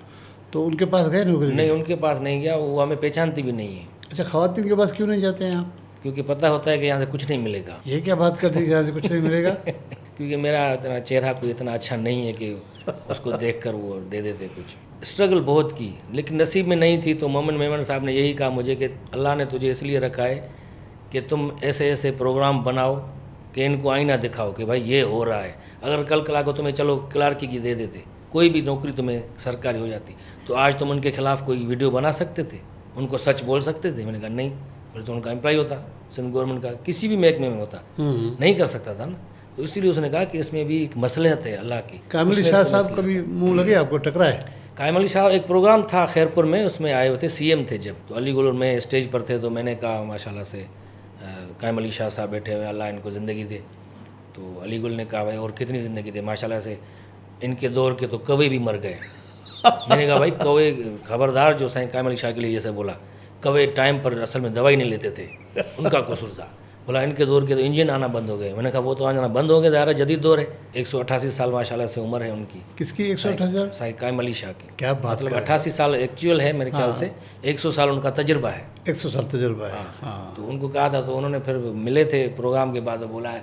तो उनके पास गए नौकरी? नहीं, उनके पास नहीं गया, वो हमें पहचानती भी नहीं है। अच्छा, ख़वातीन के पास क्यों नहीं जाते हैं आप? क्योंकि पता होता है कि यहाँ से कुछ नहीं मिलेगा। ये क्या बात कर दी, यहाँ से कुछ नहीं मिलेगा? क्योंकि मेरा इतना चेहरा कोई इतना अच्छा नहीं है कि उसको देखकर वो दे देते कुछ। स्ट्रगल बहुत की, लेकिन नसीब में नहीं थी। तो मोमिन मेमन साहब ने यही कहा मुझे कि अल्लाह ने तुझे इसलिए रखा है कि तुम ऐसे ऐसे प्रोग्राम बनाओ कि इनको आईना दिखाओ कि भाई ये हो रहा है। अगर कल को तुम्हें चलो क्लार्की की दे देते, कोई भी नौकरी तुम्हें सरकारी हो जाती, तो आज तुम उनके खिलाफ कोई वीडियो बना सकते थे, उनको सच बोल सकते थे? मैंने कहा नहीं, फिर तो उनका एम्प्लॉय होता, सिंध गवर्नमेंट का किसी भी महकमे में होता, नहीं कर सकता था ना। तो इसीलिए उसने कहा कि इसमें भी एक मसलहत है अल्लाह की। कामिल शाह साहब कभी मुँह लगे आपको, टकराए? कायम अली शाह, एक प्रोग्राम था खैरपुर में, उसमें आए हुए थे, सीएम थे जब, तो अलीगढ़ में स्टेज पर थे। तो मैंने कहा माशाल्लाह से कायम अली शाह साहब बैठे हुए, अल्लाह इनको ज़िंदगी दे। तो अलीगढ़ ने कहा भाई और कितनी ज़िंदगी दे, माशाल्लाह से इनके दौर के तो कौवे भी मर गए। मैंने कहा भाई कौवे खबरदार, जो साईं कायम अली शाह के लिए जैसे बोला, कौवे टाइम पर असल में दवाई नहीं लेते थे, उनका कसूर था। बोला इनके दौर के तो इंजन आना बंद हो गए। मैंने कहा वो तो आना बंद हो गए, ज़्यादा जदीद दौर है। 188 साल माशाल्लाह से उम्र है उनकी। किसकी 188? साईं कायम अली शाह की। क्या बात, मतलब 88 साल एक्चुअल है मेरे ख्याल से, 100 साल उनका तजुर्बा है। 100 साल तजुर्बा है। हाँ। तो उनको कहा था, तो उन्होंने फिर मिले थे प्रोग्राम के बाद, बोला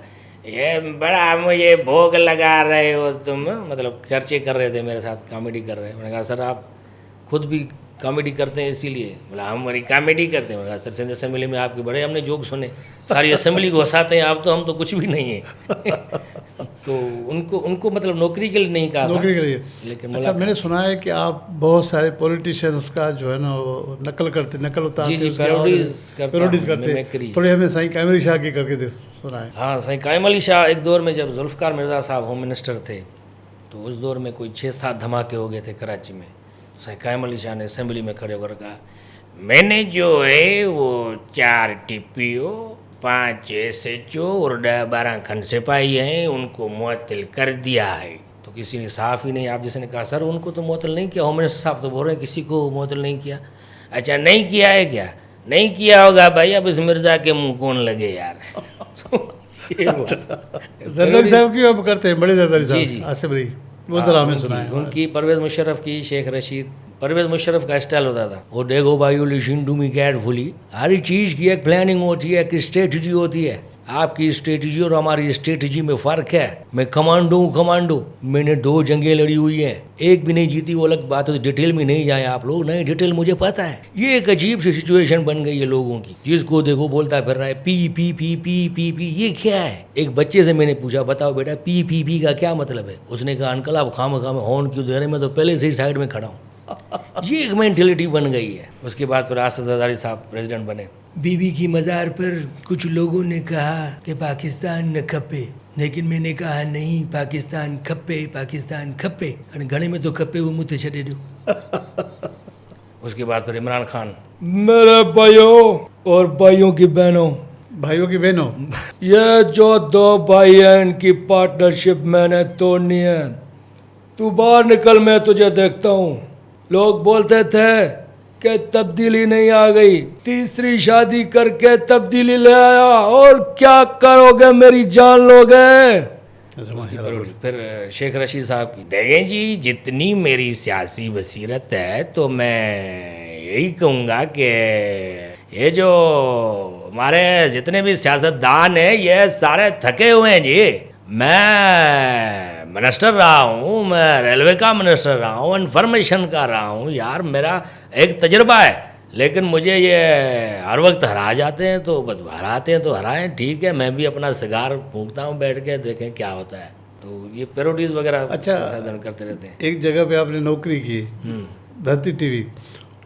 ये बड़ा मुझे भोग लगा रहे हो तुम, मतलब चर्चे कर रहे थे मेरे साथ, कॉमेडी कर रहे हैं। मैंने कहा सर आप खुद भी कॉमेडी करते हैं इसीलिए? बोला हम हमारी कॉमेडी करते हैं। मैंने कहा सर सिंध असेंबली में आपके बड़े हमने जोक सुने, सारी असेंबली को हंसाते हैं आप, तो हम तो कुछ भी नहीं है। तो उनको मतलब नौकरी के लिए नहीं कहा, नौकरी के लिए। लेकिन अच्छा, मैंने सुना है कि आप बहुत सारे पॉलिटिशियंस का जो है ना वो नकल उतारते, जी, पैरोडीज करते। थोड़ी हमें साईं कायम अली शाह की करके दे, सुना है। हाँ, साईं कायम अली शाह एक दौर में जब जुल्फ़िकार मिर्ज़ा साहब होम मिनिस्टर थे, तो उस दौर में कोई 6-7 धमाके हो गए थे कराची में। साईं कायम अली शाह ने असेंबली में खड़े होकर कहा, मैंने जो है वो 4 टीपीओ, 5 SHO और 10-12 खंड सिपाही हैं, उनको मुअत्तल कर दिया है। तो किसी ने साफ ही नहीं, आप जिसने कहा सर उनको तो मुअत्तल नहीं किया, होम मिनिस्टर साहब तो बोल रहे हैं किसी को मुअत्तल नहीं किया। अच्छा नहीं किया है क्या? नहीं किया होगा भाई, अब इस मिर्ज़ा के मुंह कौन लगे यार। जरदारी साहब की अब करते हैं, बड़े जरदारी साहब। जी। आसिफ अली, वो जरा हमें सुना है। उनकी परवेज़ मुशर्रफ की, शेख रशीद, परवेज़ मुशर्रफ का स्टाइल होता था, वो देखो भाई लिसन टू मी केयरफुली, हर चीज़ की एक प्लानिंग होती है, एक स्ट्रेटजी होती है। आपकी स्ट्रेटजी और हमारी स्ट्रेटजी में फ़र्क है। मैं कमांडो हूँ, कमांडो। मैंने 2 जंगें लड़ी हुई हैं, एक भी नहीं जीती, वो अलग बात है। डिटेल में नहीं जाए आप लोग, नहीं डिटेल मुझे पता है। ये एक अजीब सी सिचुएशन बन गई है लोगों की, जिसको देखो बोलता फिर रहा है P P P P P P. ये क्या है? एक बच्चे से मैंने पूछा, बताओ बेटा पी पी पी का क्या मतलब है? उसने कहा अंकल आप खाम हॉर्न क्यों दे रहे, मैं तो पहले से ही साइड में खड़ा हूँ। ये एक मेंटेलिटी बन गई है। उसके बाद फिर आसिफ जरदारी साहब प्रेसिडेंट बने। बीबी की मज़ार पर कुछ लोगों ने कहा कि पाकिस्तान न खपे, लेकिन मैंने कहा नहीं, पाकिस्तान खपे, पाकिस्तान खपे। घणे में तो खपे वो मुझे छड़े दो। उसके बाद फिर इमरान खान। मेरे भाइयों और भाइयों की बहनों, ये जो 2 भाई हैं इनकी पार्टनरशिप मैंने तोड़नी है। तू बाहर निकल, मैं तुझे देखता हूँ। लोग बोलते थे कि तब्दीली नहीं आ गई, तीसरी शादी करके तब्दीली ले आया, और क्या करोगे मेरी जान लोगे। फिर शेख रशीद साहब की, देखें जी जितनी मेरी सियासी बसीरत है, तो मैं यही कहूँगा कि ये जो हमारे जितने भी सियासतदान हैं ये सारे थके हुए हैं जी। मैं मिनिस्टर रहा हूँ, मैं रेलवे का मिनिस्टर रहा हूँ, इन्फॉर्मेशन का रहा हूँ, यार मेरा एक तजुर्बा है। लेकिन मुझे ये हर वक्त हरा जाते हैं, तो बस हराते हैं तो हराएं, ठीक है, मैं भी अपना सिगार फूंकता हूँ बैठ के, देखें क्या होता है। तो ये पैरोडीज वगैरह अच्छा, साधन करते रहते हैं। एक जगह पे आपने नौकरी की, धरती टीवी,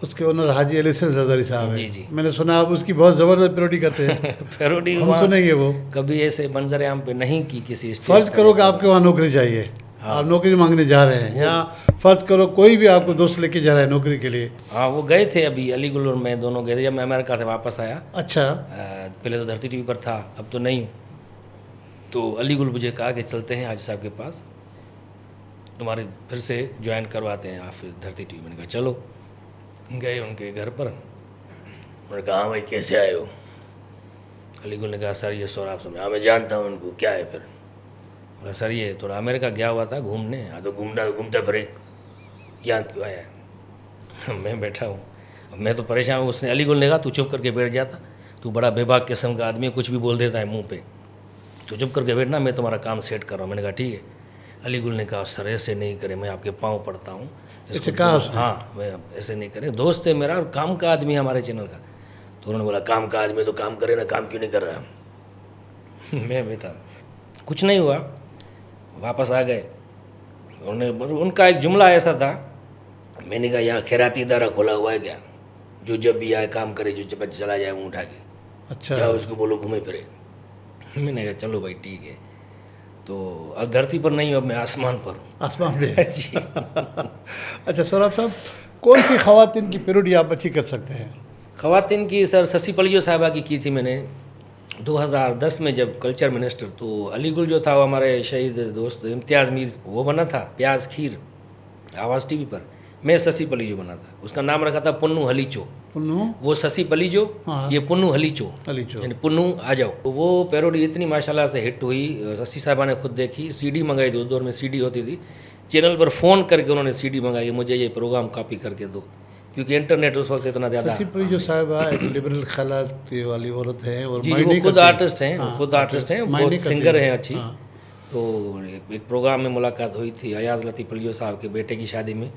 उसके ओनर हाजी अली हसन जरदारी साहब जी है। जी। मैंने सुना आप उसकी बहुत ज़बरदस्त पैरोडी करते हैं। पैरोडी हम सुनेंगे वो। कभी ऐसे मंजर आम पे नहीं की किसी स्टेज फर्ज पर। करो कि आपके वहाँ नौकरी चाहिए, आप नौकरी मांगने जा रहे हैं, या फर्ज करो कोई भी आपको दोस्त लेके जा रहा है नौकरी के लिए। हाँ, वो गए थे अभी, अलीगुल और मैं दोनों गए थे जब मैं अमेरिका से वापस आया। अच्छा। पहले तो धरती टीवी पर था, अब तो नहीं हूँ। तो अलीगुल मुझे कहा कि चलते हैं हाजी साहब के पास, तुम्हारे फिर से ज्वाइन करवाते हैं आप फिर धरती टीवी। मैंने कहा चलो। गए उनके घर पर, उन्होंने कहा हाँ भाई कैसे आए हो। अलीगुल ने कहा सर ये सौराब समझ, हाँ मैं जानता हूँ उनको, क्या है फिर। बोला सर ये थोड़ा अमेरिका गया हुआ था घूमने। हाँ तो घूमते फिरे, यहाँ क्यों आया है। मैं बैठा हूँ, अब मैं तो परेशान हूँ। उसने, अलीगुल ने कहा तू चुप करके बैठ जाता, तू बड़ा बेबाक किस्म का आदमी है, कुछ भी बोल देता है मुंह पे, तू चुप करके बैठना, मैं तुम्हारा काम सेट कर रहा हूँ। मैंने कहा ठीक है। अलीगुल ने कहा सर ऐसे नहीं करे, मैं आपके पाँव पड़ता हूँ। ऐसे कहा उसने? हाँ, मैं ऐसे नहीं करें, दोस्त है मेरा और काम का आदमी है हमारे चैनल का। तो उन्होंने बोला काम का आदमी तो काम करे ना, काम क्यों नहीं कर रहा। मैं बेटा कुछ नहीं हुआ, वापस आ गए। उनका एक जुमला ऐसा था, मैंने कहा यहाँ खैराती इदारा खोला हुआ है क्या, जो जब भी आए काम करे, जो जब चला जाए मुँह उठा के, अच्छा, जाओ उसको बोलो घूमे फिरे। मैंने कहा चलो भाई ठीक है। तो अब धरती पर नहीं हूँ, अब मैं आसमान पर हूँ। आसमान पे। जी। अच्छा सौरभ साहब, कौन सी खवातीन की पैरोडी आप अच्छी कर सकते हैं? खवातीन की सर शशि पलियो साहिबा की थी मैंने 2010 में, जब कल्चर मिनिस्टर। तो अलीगुल जो था वो हमारे शहीद दोस्त इम्तियाज़ मीर, वो बना था प्याज खीर आवाज़ टीवी पर। मैं शशि पलिजो बना था, उसका नाम रखा था पुन्नू हलीचो। पुन्नू, वो शशि पलिजो, हाँ। ये पुन्नू हलीचो, हलीचो। यानी पुन्नू आ जाओ। तो वो पैरोडी इतनी माशाल्लाह से हिट हुई, शशि साहिबा ने खुद देखी, सीडी मंगाई थी, उस दौर में सीडी होती थी, चैनल पर फ़ोन करके उन्होंने सीडी मंगाई, मुझे ये प्रोग्राम कॉपी करके दो, क्योंकि इंटरनेट उस वक्त इतना ज़्यादा। शशि पलिजो साहिबा एक लिबरल ख्यालात की वाली औरत है, और जी, मायने वो खुद करती हैं। आर्टिस्ट हैं, हाँ, खुद आर्टिस्ट हैं, मायने बहुत करती सिंगर हैं अच्छी। हाँ। तो एक प्रोग्राम में मुलाकात हुई थी अयाज लतीफ़ पलियो साहब के बेटे की शादी में,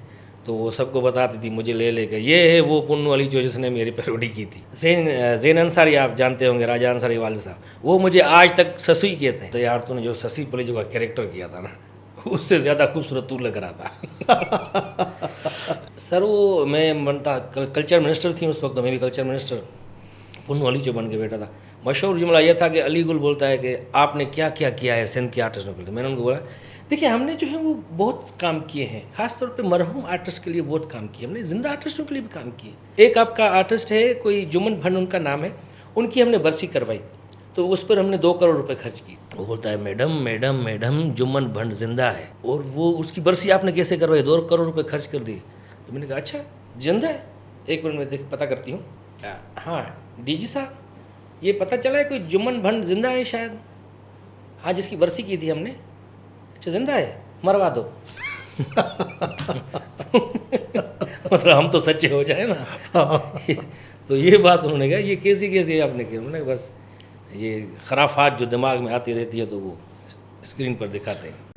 तो वो सबको बताती थी मुझे ले लेकर, ये है वो पुन्नू अली जो जिसने मेरी पैरोडी की थी। ज़ैन अंसारी आप जानते होंगे, राजा अंसारी वाले साहब, वो मुझे आज तक ससुई कहते हैं। तो यार तूने जो शशि पलिजो का कैरेक्टर किया था ना, उससे ज़्यादा खूबसूरत तू लग रहा था। सर वो मैं बनता कल्चर मिनिस्टर थी उस वक्त, मैं भी कल्चर मिनिस्टर, पुन्नू अली जो बन के बैठा था। मशहूर जुमला यह था कि अलीगुल बोलता है कि आपने क्या क्या किया है सिंध के आर्टिस्टों के लिए। मैंने उनको बोला देखिए हमने जो है वो बहुत काम किए हैं, खासतौर पे मरहूम आर्टिस्ट के लिए बहुत काम किए हमने, जिंदा आर्टिस्टों के लिए भी काम किए। एक आपका आर्टिस्ट है कोई जुम्मन भंड उनका नाम है, उनकी हमने बरसी करवाई, तो उस पर हमने 2 करोड़ रुपए खर्च किए। वो बोलता है मैडम मैडम मैडम जुम्मन भंड जिंदा है, और वो उसकी बरसी आपने कैसे करवाई, 2 करोड़ रुपए खर्च कर दिए। तो मैंने कहा अच्छा जिंदा है, 1 मिनट में देख पता करती हूँ। हाँ डीजी साहब, ये पता चला है कोई जुम्मन भंड जिंदा है शायद, हाँ जिसकी बरसी की थी हमने। अच्छा जिंदा है, मरवा दो। मतलब हम तो सच्चे हो जाए ना। तो ये बात उन्होंने कहा ये कैसी आपने की। उन्होंने बस ये खराफात जो दिमाग में आती रहती है तो वो स्क्रीन पर दिखाते हैं।